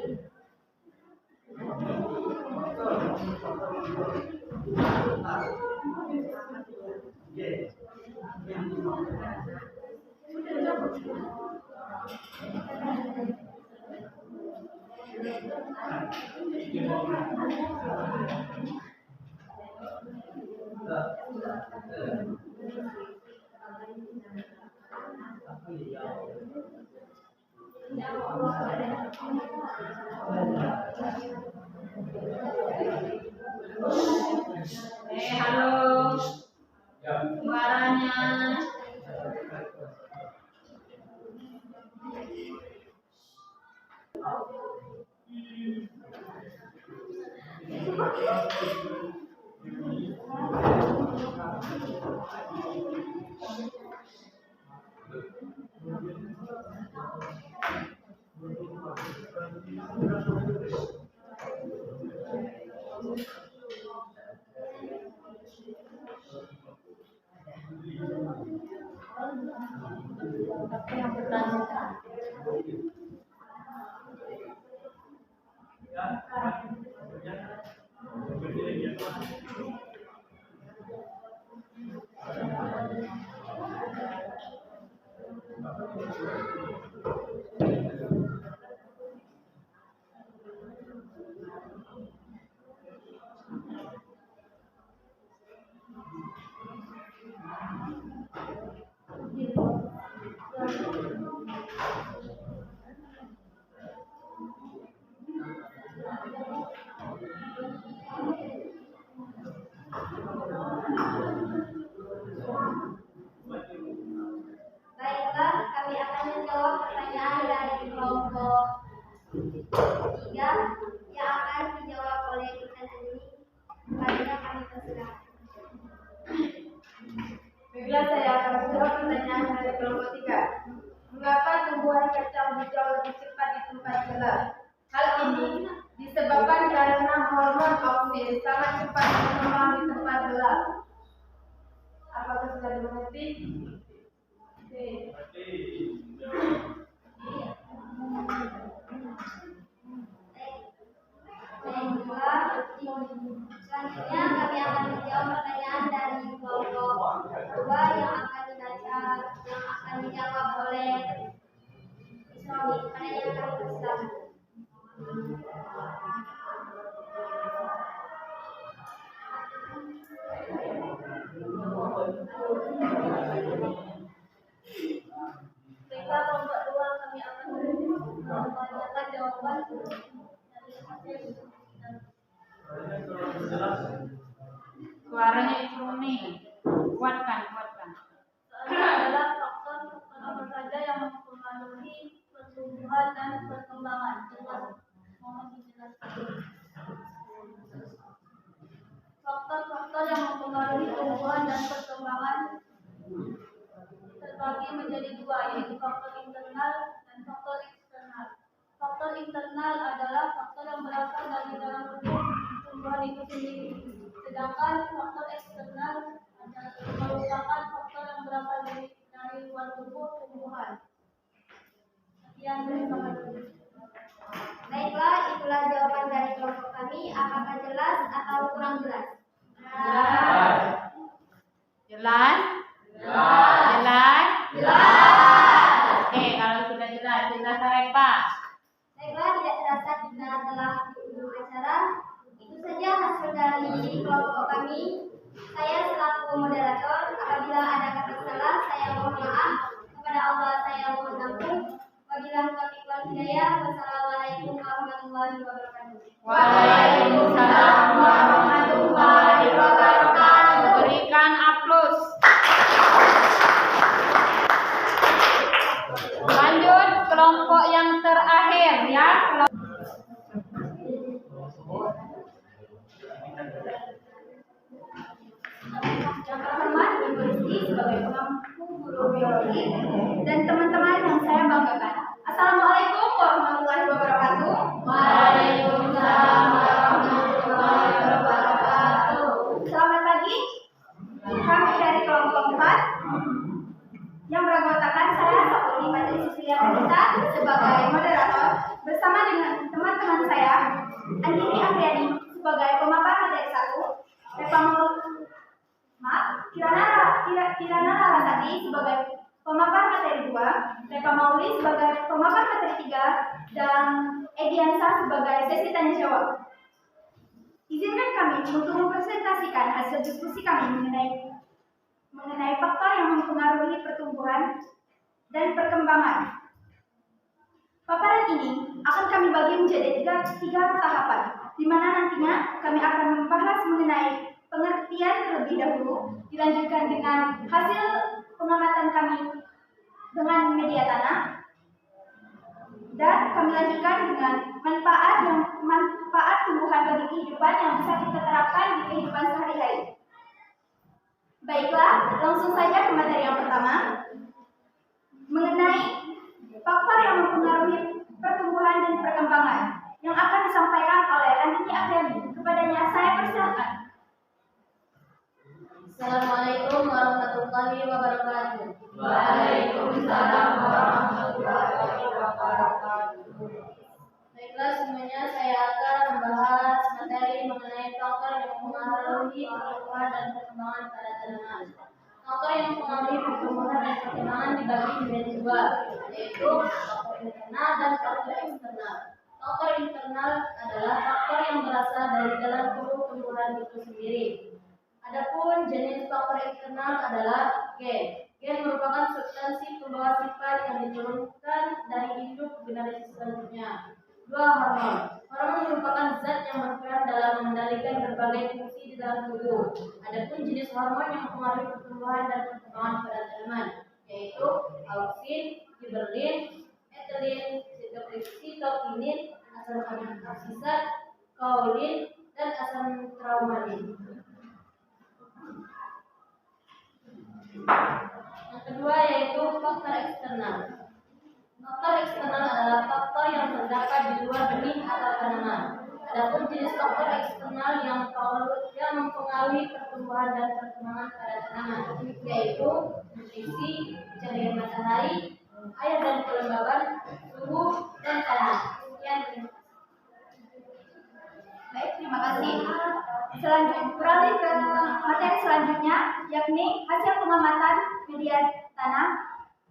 [SPEAKER 2] Halo. Suaranya.
[SPEAKER 3] Baiklah, kami akan menjawab pertanyaan dari kelompok 3 yang akan dijawab oleh Ikan Ani. Selanjutnya kami persilakan.
[SPEAKER 6] dari kelompok 3. Mengapa tumbuhan kacang hijau lebih cepat di tempat gelap? Hal ini disebabkan karena hormon auksin sangat cepat berkembang di tempat gelap. Apakah sudah dimengerti? Oke.
[SPEAKER 3] Selanjutnya kami akan menjawab pertanyaan dari kelompok 2 yang akan dijawab oleh Ismail. Pertanyaan kami persilakan.
[SPEAKER 4] Baiklah, kelompok 2 kami akan membacakan jawaban dari hasil.
[SPEAKER 2] Suaranya Isrumi. Kuatkan.
[SPEAKER 4] Soalnya adalah faktor apa saja yang mempengaruhi pertumbuhan dan perkembangan. Mohon dijelaskan. Faktor-faktor yang mempengaruhi tumbuhan dan perkembangan terbagi menjadi 2, yaitu faktor internal dan faktor eksternal. Faktor internal adalah faktor yang berasal dari dalam tubuh tumbuhan itu sendiri, sedangkan faktor eksternal merupakan faktor yang berasal dari luar tubuh tumbuhan. Sekian, terima kasih.
[SPEAKER 3] Baiklah, itulah jawaban dari kelompok kami. Apakah jelas atau kurang jelas?
[SPEAKER 2] Jelas? Oke, kalau sudah jelas, kita Sarepa.
[SPEAKER 3] Baiklah, tidak terasa kita telah di ujung acara. Itu saja hasil dari kelompok kami. Saya selaku moderator, apabila ada kata salah, saya mohon maaf. Kepada Allah saya mohon ampun. Wabillahi taufiq wal hidayah. Wassalamualaikum warahmatullahi wabarakatuh.
[SPEAKER 2] Waalaikumsalam warahmatullahi wabarakatuh. Berikan aplaus. Lanjut kelompok yang terakhir ya.
[SPEAKER 3] Yang terhormat Ibu Rizky sebagai pengampu guru biologi dan teman-teman yang saya banggakan. Assalamualaikum warahmatullahi wabarakatuh.
[SPEAKER 2] Waalaikumsalam warahmatullahi wabarakatuh.
[SPEAKER 3] Selamat pagi. Kami dari kelompok 4 yang beranggotakan saya Saputi Patri Susiya Renita sebagai moderator bersama dengan teman-teman saya Andini Afriani sebagai pemaparan materi 1, Kirana Larasati sebagai pemaparan materi 2, Repa Mauli sebagai pemaparan materi 3, dan Ediansa sebagai sesi tanya jawab. Izinkan kami untuk mempresentasikan hasil diskusi kami mengenai faktor yang mempengaruhi pertumbuhan dan perkembangan. Paparan ini akan kami bagi menjadi tiga tahapan, di mana nantinya kami akan membahas mengenai pengertian terlebih dahulu, dilanjutkan dengan hasil pengamatan kami dengan media tanah, dan kami lanjutkan dengan manfaat tumbuhan bagi kehidupan yang bisa kita terapkan di kehidupan sehari-hari. Baiklah, langsung saja ke materi yang pertama, mengenai faktor yang mempengaruhi pertumbuhan dan perkembangan yang akan disampaikan oleh Andini Afriani. Kepadanya saya persilakan.
[SPEAKER 4] Assalamualaikum warahmatullahi wabarakatuh.
[SPEAKER 2] Waalaikumsalam warahmatullahi wabarakatuh.
[SPEAKER 4] Baiklah, semuanya saya akan membahas materi mengenai faktor yang mempengaruhi pertumbuhan dan perkembangan pada tanaman. Faktor yang mempengaruhi pertumbuhan dan perkembangan dibagi menjadi 2, yaitu faktor internal dan faktor eksternal. Faktor internal adalah faktor yang berasal dari dalam tubuh tumbuhan itu sendiri. Adapun jenis faktor eksternal adalah gen. Gen merupakan substansi pembawa sifat yang diturunkan dari induk ke generasi selanjutnya. 2. Hormon. Hormon merupakan zat yang berperan dalam mengendalikan berbagai fungsi di dalam tubuh. Adapun jenis hormon yang mempengaruhi pertumbuhan dan perkembangan pada tanaman, yaitu auksin, giberlin, ethylene, sitokinin, asam aminoasid, kaolin, dan asam traumalin. Yang kedua yaitu faktor eksternal. Faktor eksternal adalah faktor yang terdapat di luar benih atau tanaman. Adapun jenis faktor eksternal yang mempengaruhi pertumbuhan dan perkembangan pada tanaman, yaitu nutrisi, cahaya matahari, air dan kelembaban, suhu, dan tanah. Sekian, terima kasih.
[SPEAKER 3] Baik, terima kasih. Selanjutnya, beralih ke materi selanjutnya, yakni hasil pengamatan media tanam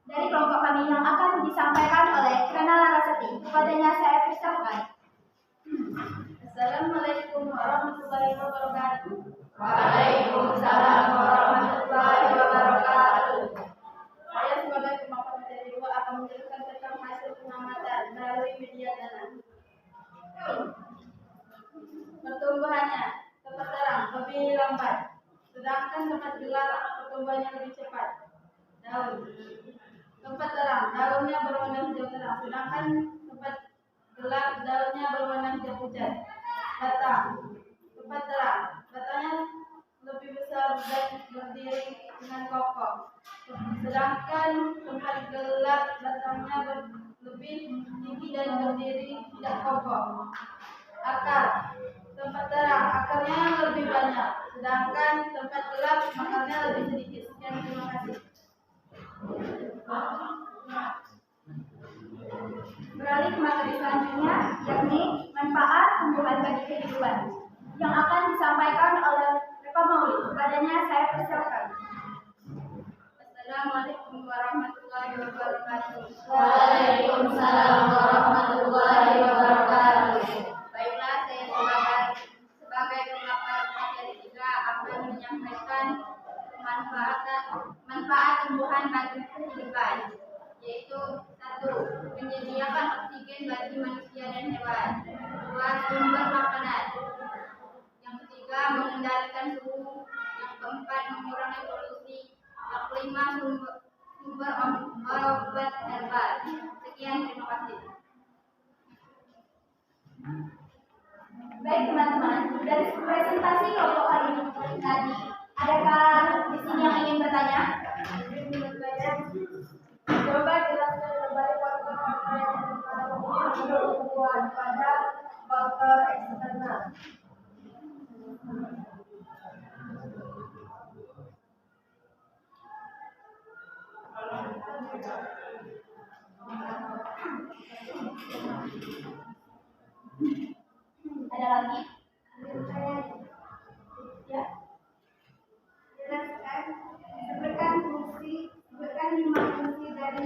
[SPEAKER 3] dari kelompok kami yang akan disampaikan oleh Rana Larasati. Kepadanya saya persilakan.
[SPEAKER 6] Assalamualaikum warahmatullahi wabarakatuh.
[SPEAKER 2] Waalaikumsalam warahmatullahi wabarakatuh.
[SPEAKER 6] Saya sebagai pemaparan materi 2 akan menjelaskan tentang hasil pengamatan melalui media tanam. Pertumbuhannya tempat terang lebih lambat, sedangkan tempat gelap pertumbuhannya lebih cepat. Daun tempat terang daunnya berwarna hijau terang, sedangkan tempat gelap daunnya berwarna hijau pucat. Batang tempat terang batangnya lebih besar dan berdiri dengan kokoh, sedangkan tempat gelap batangnya lebih tinggi dan berdiri tidak kokoh. Akar tempat terang akarnya lebih banyak, sedangkan tempat gelap akarnya lebih sedikit. Sekian, terima kasih.
[SPEAKER 3] Beralih ke materi selanjutnya, yakni manfaat tumbuhan bagi kehidupan, yang akan disampaikan oleh Reva Maulid. Kepadanya saya persilakan.
[SPEAKER 6] Assalamualaikum warahmatullahi wabarakatuh.
[SPEAKER 2] Waalaikumsalam warahmatullahi wabarakatuh.
[SPEAKER 6] Baiklah, saya sebagai pemaparan materi 3 akan menyampaikan manfaat tumbuhan bagi kehidupan, yaitu 1. Menyediakan oksigen bagi manusia dan hewan. 2. Sumber makanan. Yang ketiga, mengendalikan suhu. Yang keempat, mengurangi polusi. Yang kelima, sumber obat herbal. Sekian, terima kasih.
[SPEAKER 3] Baik teman-teman, dari presentasi kelompok kali ini tadi, adakah di sini yang ingin bertanya?
[SPEAKER 6] Coba jelaskan kembali faktor yang mempengaruhi pertumbuhan pada faktor eksternal.
[SPEAKER 3] Ada lagi? Ya.
[SPEAKER 6] Jelaskan, sebutkan 5 fungsi dari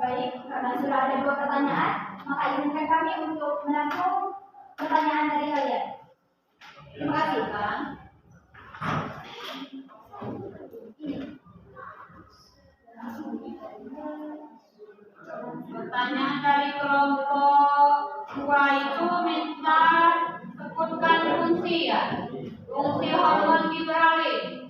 [SPEAKER 3] Baik, karena sudah ada 2 pertanyaan, maka izinkan kami untuk menampung pertanyaan dari kalian. Terima kasih, Bang.
[SPEAKER 2] Pertanyaan dari kelompok 2 itu minta sebutkan fungsi ya. Fungsi hormon giberalin.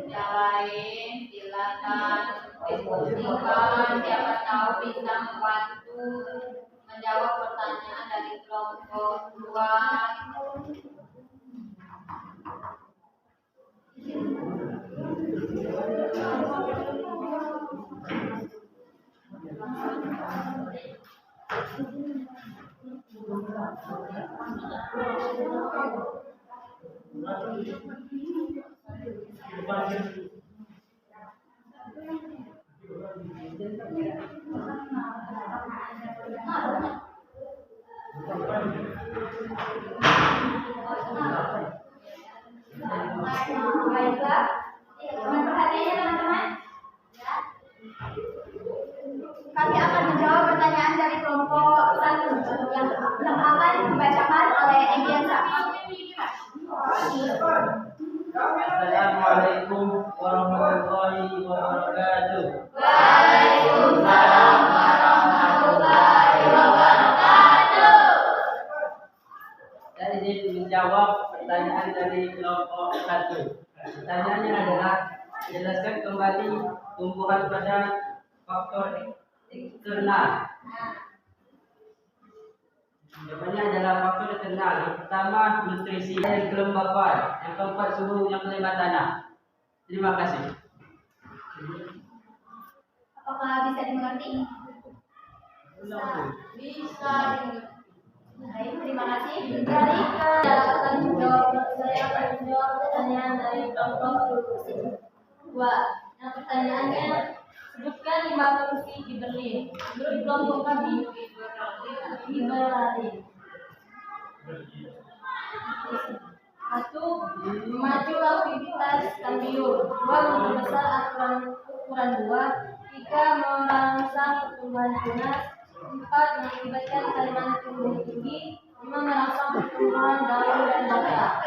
[SPEAKER 2] Yang lain silakan diskusikan, siapa tahu bisa membantu menjawab pertanyaan dari kelompok 2.
[SPEAKER 3] yang akan dibacakan oleh Ebiansa.
[SPEAKER 7] Assalamualaikum warahmatullahi wabarakatuh.
[SPEAKER 2] Waalaikumsalam warahmatullahi wabarakatuh.
[SPEAKER 7] Saya ingin menjawab pertanyaan dari kelompok 1. Pertanyaannya adalah jelaskan kembali tumbuhan pada faktor eksternal. Jawabannya adalah faktor eksternal. Yang pertama nutrisi, yang kelembapan, yang keempat suhu, yang kelima tanah. Terima kasih.
[SPEAKER 3] Apakah bisa dimengerti?
[SPEAKER 2] Bisa.
[SPEAKER 3] Baik, terima kasih. Dari saya akan menjawab pertanyaan dari kelompok 2. Yang pertanyaannya, sebutkan 5 fungsi di Berlin. Menurut kelompok kami, Berlin. 1. Memacu aktivitas kambium. 2. Memperbesar ukuran buah. 3. Merangsang pertumbuhan tunas. 4. Mengakibatkan tanaman tumbuh tinggi. 5. Merangsang pertumbuhan daun dan batang.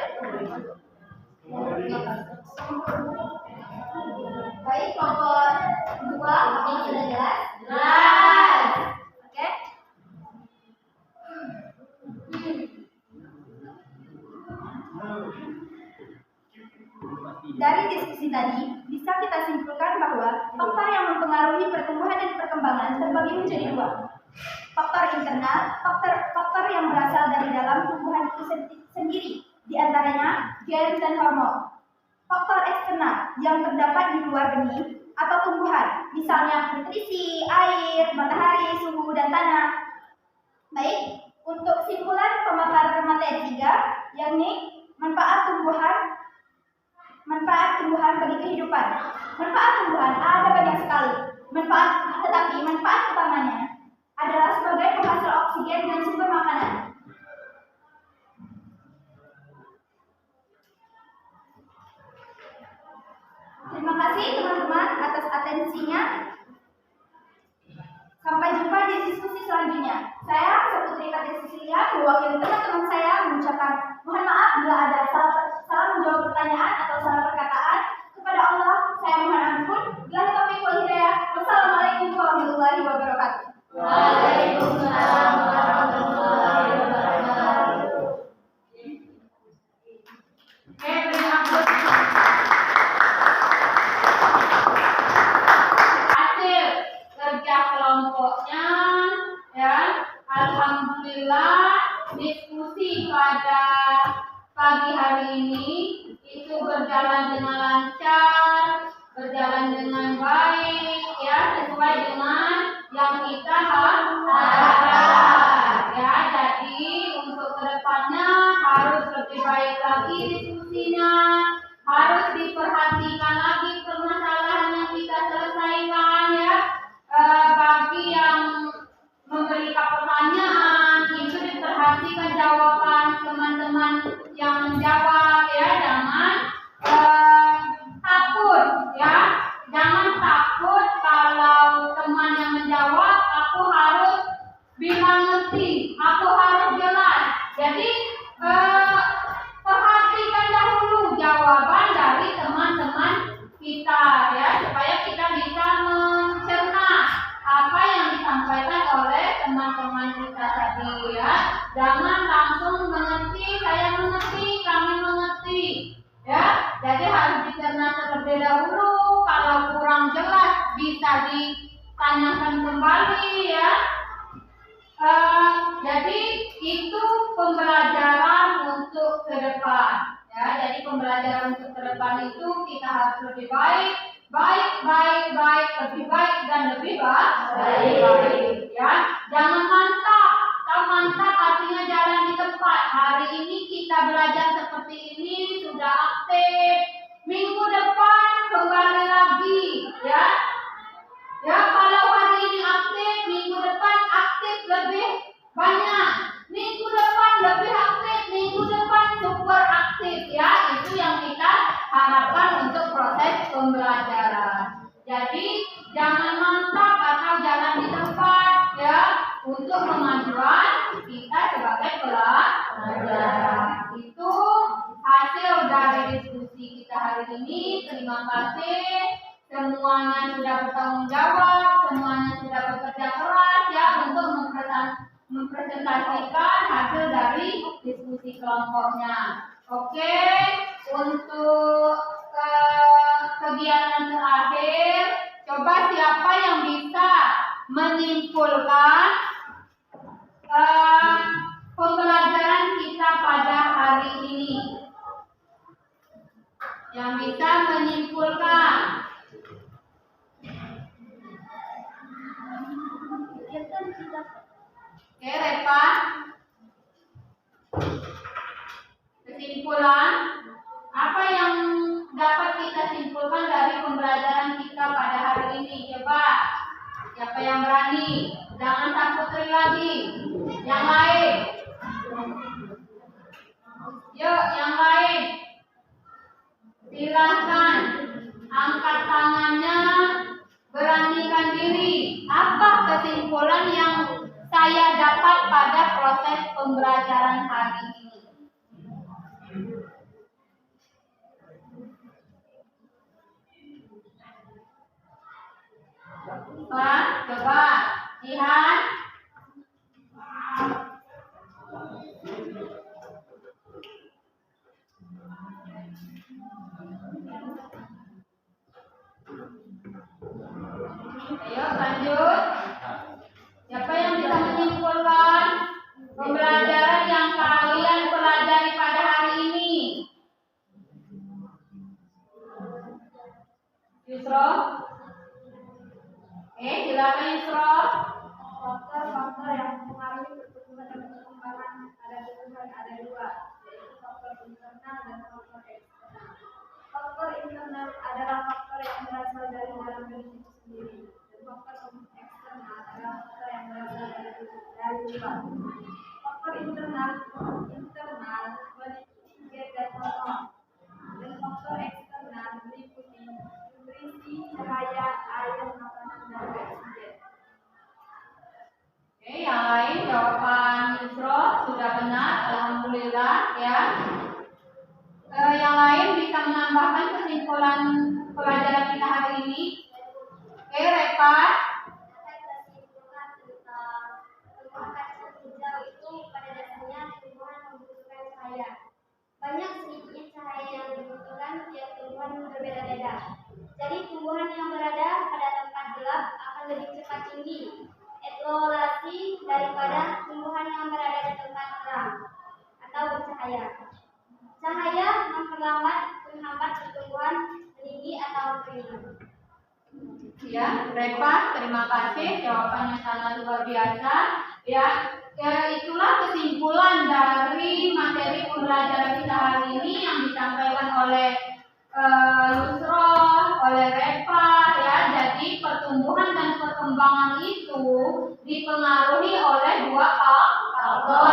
[SPEAKER 3] Baik, kelompok 2, ini sudah jelas? Jelas. Oke. Dari diskusi tadi, bisa kita simpulkan bahwa faktor yang mempengaruhi pertumbuhan dan perkembangan terbagi menjadi 2. Faktor internal, faktor yang berasal dari dalam tumbuhan itu sendiri, di antaranya gen dan hormon. Faktor eksternal yang terdapat di luar benih atau tumbuhan, misalnya nutrisi, air, matahari, suhu, dan tanah. Baik, untuk simpulan pemaparan materi 3, yakni manfaat tumbuhan bagi kehidupan. Manfaat tumbuhan ada banyak sekali. Tetapi manfaat utamanya adalah sebagai penghasil oksigen dan sumber makanan. Terima kasih teman-teman atas atensinya. Sampai jumpa di diskusi selanjutnya. Saya, Seputri Kati Cecilia, mewakili teman-teman saya mengucapkan mohon maaf bila ada salah menjawab pertanyaan atau salah perkataan. Kepada Allah, saya mohon ampun. Billahi taufiq wal hidayah. Wassalamualaikum warahmatullahi wabarakatuh.
[SPEAKER 2] Waalaikumsalam warahmatullahi wabarakatuh. Hasil kerja kelompoknya, ya. Alhamdulillah diskusi pada pagi hari ini itu berjalan dengan lancar, berjalan dengan baik, ya, sesuai dengan yang kita harapkan, ya. Jadi untuk kedepannya harus lebih baik lagi diskusinya, harus diperhatikan lagi permasalahan yang kita selesaikan, ya. Bagi yang memberikan pertanyaan itu diperhatikan jawaban teman-teman yang menjawab, ya. Jangan takut, ya. Jangan takut kalau teman yang menjawab aku harus bilang ngerti, aku harus jelas. Jadi perhatikan dahulu jawaban dari teman-teman kita, ya, supaya kita bisa mencerna apa yang disampaikan oleh teman-teman kita tadi, ya. Jangan langsung mengerti, saya mengerti, kami mengerti, ya. Jadi harus dicerna terlebih dahulu. Kalau kurang jelas bisa ditanyakan kembali, ya. Jadi itu pembelajaran untuk ke depan, ya. Jadi pembelajaran untuk ke depan itu kita harus lebih baik, lebih baik dan lebih baik, ya. Jangan mantap. Kalau mantap artinya jalan di tempat. Hari ini kita belajar seperti ini, sudah aktif. Minggu depan kembali lagi, ya. Ya, kalau hari ini aktif, minggu depan aktif lebih banyak. Minggu depan lebih aktif, minggu depan super aktif, ya. Itu yang kita harapkan untuk proses pembelajaran. Jadi jangan mantap atau jalan di tempat, ya. Untuk kemajuan kita. kasih. Semuanya sudah bertanggung jawab, semuanya sudah bekerja keras ya untuk mempresentasikan hasil dari diskusi kelompoknya. Oke, untuk kegiatan terakhir, coba siapa yang bisa menyimpulkan pembelajaran kita pada hari ini? Yang bisa menyimpulkan. Oke, Repa. Kesimpulan, apa yang dapat kita simpulkan dari pembelajaran kita pada hari ini? Coba, siapa yang berani? Jangan takut lagi. Yang lain. Yuk, yang lain. Silahkan angkat tangannya, beranikan diri. Apa kesimpulan yang saya dapat pada proses pembelajaran hari ini? Coba, Jihan. Ayo lanjut. Siapa yang bisa menyimpulkan pembelajaran yang kalian pelajari pada hari ini? Yusro? Silakan Yusro.
[SPEAKER 3] Faktor-faktor yang mempengaruhi pertumbuhan dan perkembangan ada dua, yaitu faktor internal dan faktor eksternal. Faktor internal adalah faktor yang berasal dari dalam diri itu sendiri, dan faktor eksternal adalah faktor yang berasal dari luar. Faktor internal meliputi gen dan hormon, dan faktor eksternal meliputi nutrisi, cahaya, air, makanan, dan oksigen.
[SPEAKER 2] Yang lain jawaban Yusro sudah benar, alhamdulillah ya. Yang lain bisa menambahkan kesimpulan pelajaran kita hari ini. Repa.
[SPEAKER 4] Kesimpulan tentang tumbuhan kacang hijau itu pada dasarnya tumbuhan membutuhkan cahaya. Banyak sedikitnya cahaya yang dibutuhkan tiap tumbuhan berbeda-beda. Jadi tumbuhan yang berada pada tempat gelap akan lebih cepat tinggi evaluasi daripada tumbuhan yang berada di tempat terang atau bercahaya. Cahaya menghambat pertumbuhan tinggi atau kering.
[SPEAKER 2] Ya, Repa, terima kasih, jawabannya sangat luar biasa. Ya, itulah kesimpulan dari materi pembelajaran kita hari ini yang disampaikan oleh Yusro, oleh Repa. Ya, jadi pertumbuhan dan perkembangan itu dipengaruhi oleh dua faktor.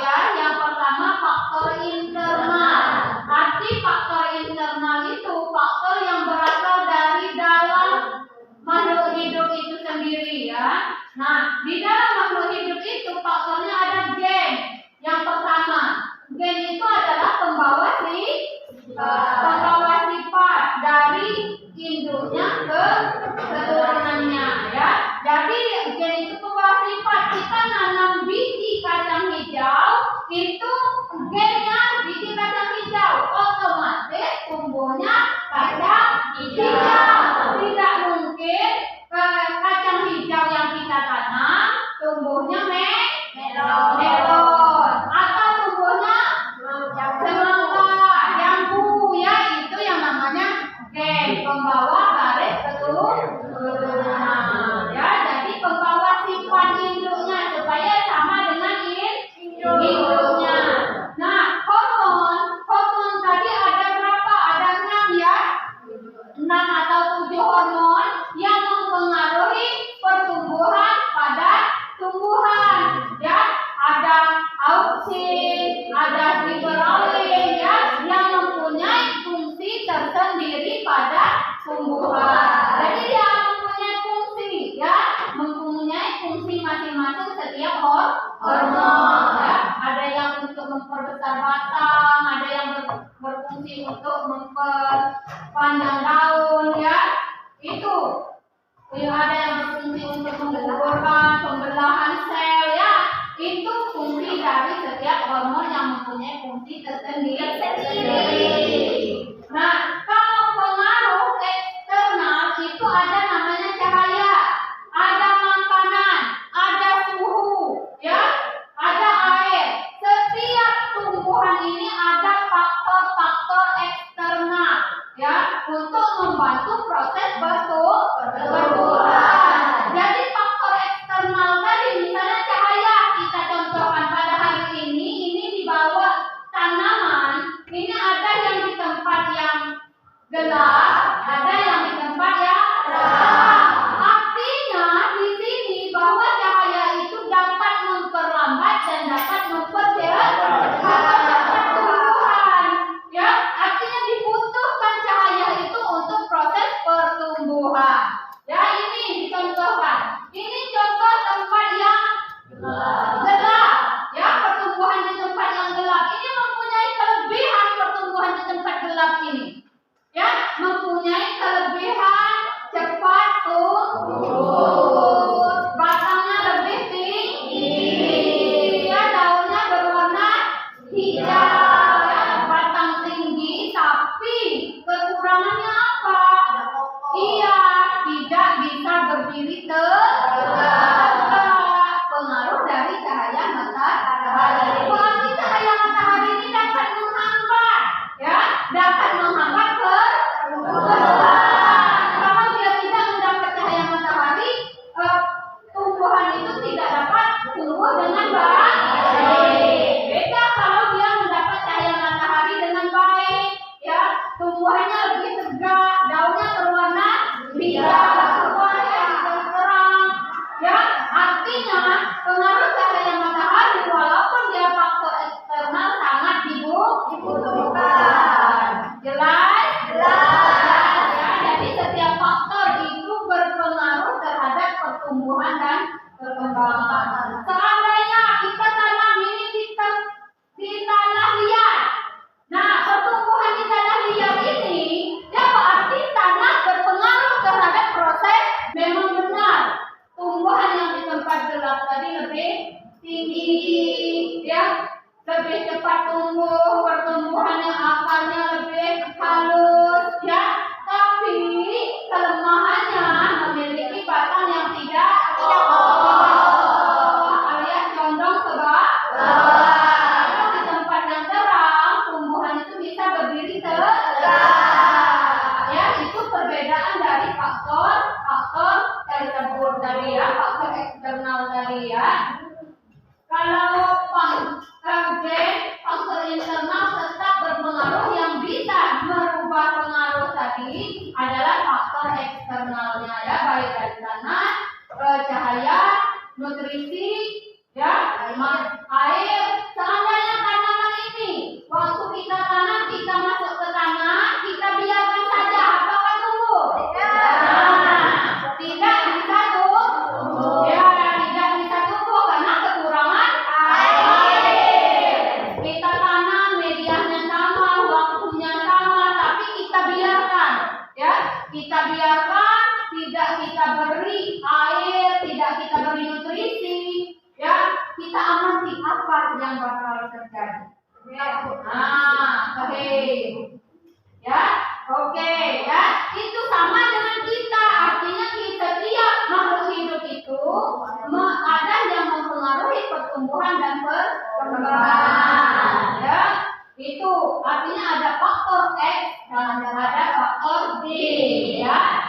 [SPEAKER 2] Ya, yang pertama faktor internal. Arti faktor internal itu faktor yang berasal dari dalam makhluk hidup itu sendiri ya. Nah, di dalam makhluk hidup itu faktornya ada gen. Yang pertama, gen itu adalah pembawa sifat dari induknya ke keturunannya ya. Jadi gen itu pembawa sifat. Kita nanam biji kacang hijau, itu gennya biji kacang hijau, otomatis tumbuhnya kacang hijau. Tidak mungkin kacang hijau yang kita tanam tumbuhnya melon atau tumbuhnya semangka, jambu ya, itu yang namanya gen, pembawa garis keturunan ya. Jadi pembawa sifat induknya supaya sama dengan induknya. Nah, hormon tadi ada berapa? Ada 6 ya, 6 atau 7 hormon yang mempengaruhi pertumbuhan pada tumbuhan ya. Ada auksin, ada liberalin ya, yang mempunyai fungsi tersendiri pada tumbuhan. Jadi dia mempunyai fungsi ya, mempunyai fungsi masing-masing setiap hormon ya. Ada yang untuk memperbesar batang, ada yang berfungsi untuk memperpanjang daun. ada yang berfungsi untuk menggugurkan, pembelahan sel ya. Itu fungsi dari setiap hormon yang mempunyai fungsi tersendiri. Nah, kalau pengaruh eksternal itu ada namanya cahaya, ada makanan, ada suhu, ya, ada air. Setiap tumbuhan ini ada faktor-faktor eksternal, ya, untuk membantu proses pertumbuhan. Jadi faktor eksternal tadi, misalnya cahaya, kita contohkan pada hari ini dibawa tanaman, ini ada yang di tempat yang gelap, ada yang di tempat yang terang. Artinya di sini bahwa cahaya itu dapat memperlambat dan dapat mempercepat pertumbuhan. Ya, artinya dibutuhkan cahaya itu untuk proses pertumbuhan. Ya, ini dicontohkan. Ini contoh tempat yang gelap. Ya, pertumbuhan di tempat yang gelap ini mempunyai kelebihan. Pertumbuhan di tempat gelap ini, ya, mempunyai kelebihan cepat tumbuh, batangnya lebih tinggi, ya, daunnya berwarna hijau, ya, batang tinggi, tapi kekurangannya apa? Iya, tidak bisa berdiri tegak. Pengaruh dari cahaya matahari. Berarti cahaya matahari ini dapat menghambat, ya, dapat menghambat pertumbuhan. Kalau dia tidak mendapat cahaya matahari, tumbuhan itu tidak dapat tumbuh dengan baik. Beda kalau dia mendapat cahaya matahari dengan baik, ya, tumbuhannya lebih tegak, daunnya berwarna hijau, buahnya terang, ya. Artinya pengaruh cahaya matahari walaupun dia faktor eksternal sangat dibutuhkan. Jelas? Jelas. Ya, jadi setiap faktor itu berpengaruh terhadap pertumbuhan dan perkembangan. Seandainya kita tanam ini di tanah liat, nah, pertumbuhan di tanah liat ini, ya, berarti tanah berpengaruh terhadap proses. Memang benar, tumbuhan yang di tempat gelap tadi lebih tinggi, ya, lebih cepat tumbuh, pertumbuhannya akarnya lebih halus, ya, tapi kelemahannya memiliki batang yang tidak kokoh alias condong ke bawah. Kalau di tempat yang terang, tumbuhan itu bisa berdiri tegak. Ya, itu perbedaan dari faktor tersebut tadi, ya, faktor eksternal tadi, ya. Kalau faktor internal tetap berpengaruh, yang bisa merubah pengaruh tadi adalah faktor eksternalnya, ya, baik dari tanah, cahaya, nutrisi, ya, air. Seandainya tanaman ini waktu kita tanam, kita masuk ke tanah, kita biarkan saja, apakah tumbuh? Nah, tidak bisa tumbuh. Ya, tidak bisa tumbuh karena kekurangan air. Kita tanam, medianya sama, waktunya sama, tapi kita biarkan, ya, kita biarkan, tidak kita beri air, tidak kita beri nutrisi, ya, kita amati apa yang bakal terjadi. Nah, oke. Ya, oke, ya, itu sama dengan kita. Artinya setiap makhluk hidup itu ada yang mempengaruhi pertumbuhan dan perkembangan. Ya, itu artinya ada faktor X dan ada faktor Y. Ya,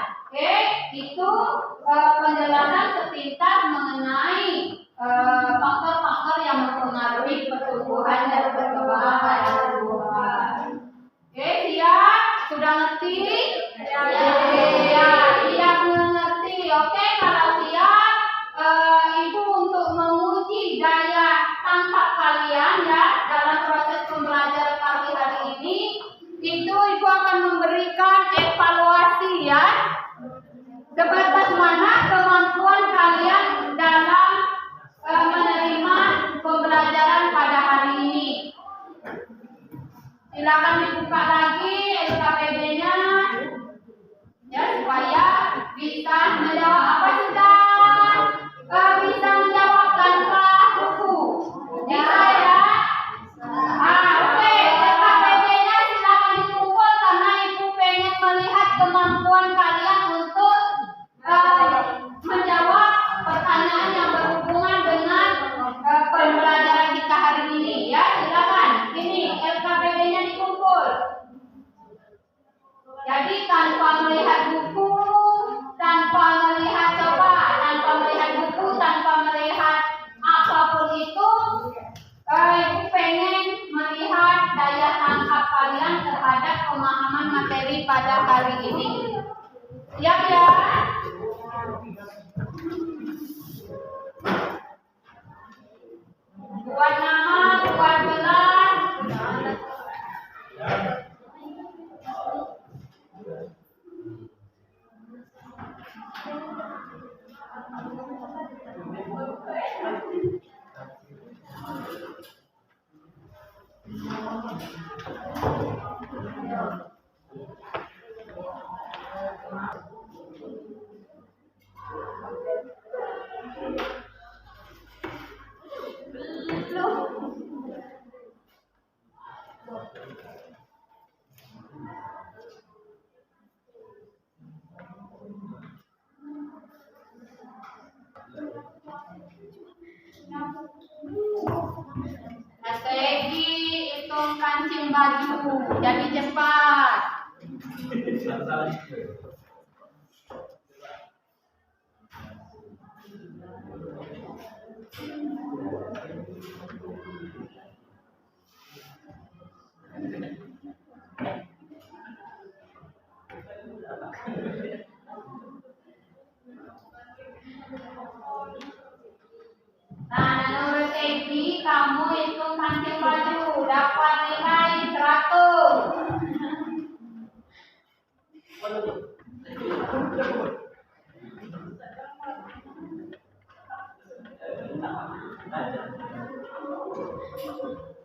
[SPEAKER 2] Strategi hitung kancing baju, jadi cepat. Nah, menurut Edi, kamu hitung kancing baju dapat nilai 100.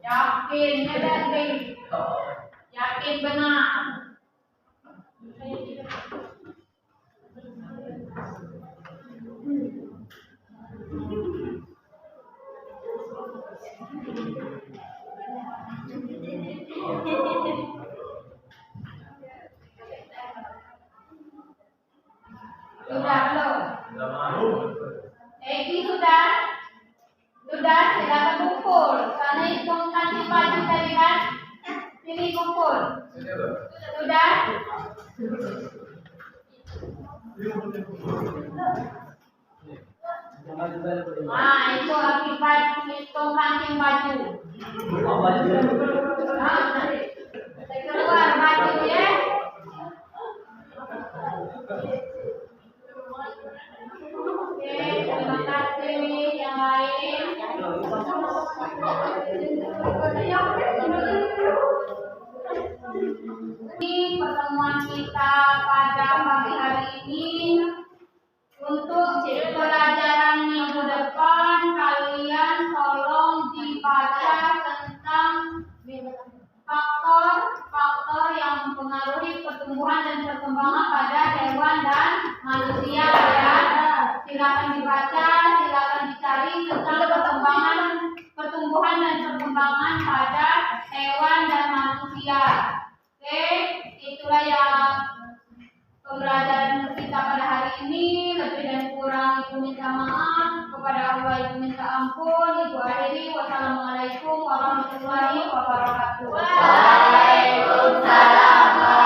[SPEAKER 2] Yakin ya Dadi? Yakin benar? Sudah belum? Egi sudah? Sudah, silakan kumpul. Karena hitung kancing baju tadi kan? Sini kumpul. Sudah? Nah, itu akibat hitung kancing baju. Nah, keluar baju ya. Oke, terima kasih. Yang lain? Ini pertemuan kita pada pagi hari ini. Untuk pelajaran minggu depan, kalian tolong dibaca tentang faktor-faktor yang mempengaruhi pertumbuhan dan perkembangan pada hewan dan manusia ya. Silakan dibaca, silakan dicari tentang pertumbuhan dan perkembangan pada hewan dan manusia. Oke, itulah yang pembelajaran kita pada hari ini. Lebih dan kurang Ibu minta maaf, kepada Allah Ibu minta ampun. Ibu akhiri, wassalamualaikum warahmatullahi wabarakatuh.
[SPEAKER 4] Waalaikumsalam.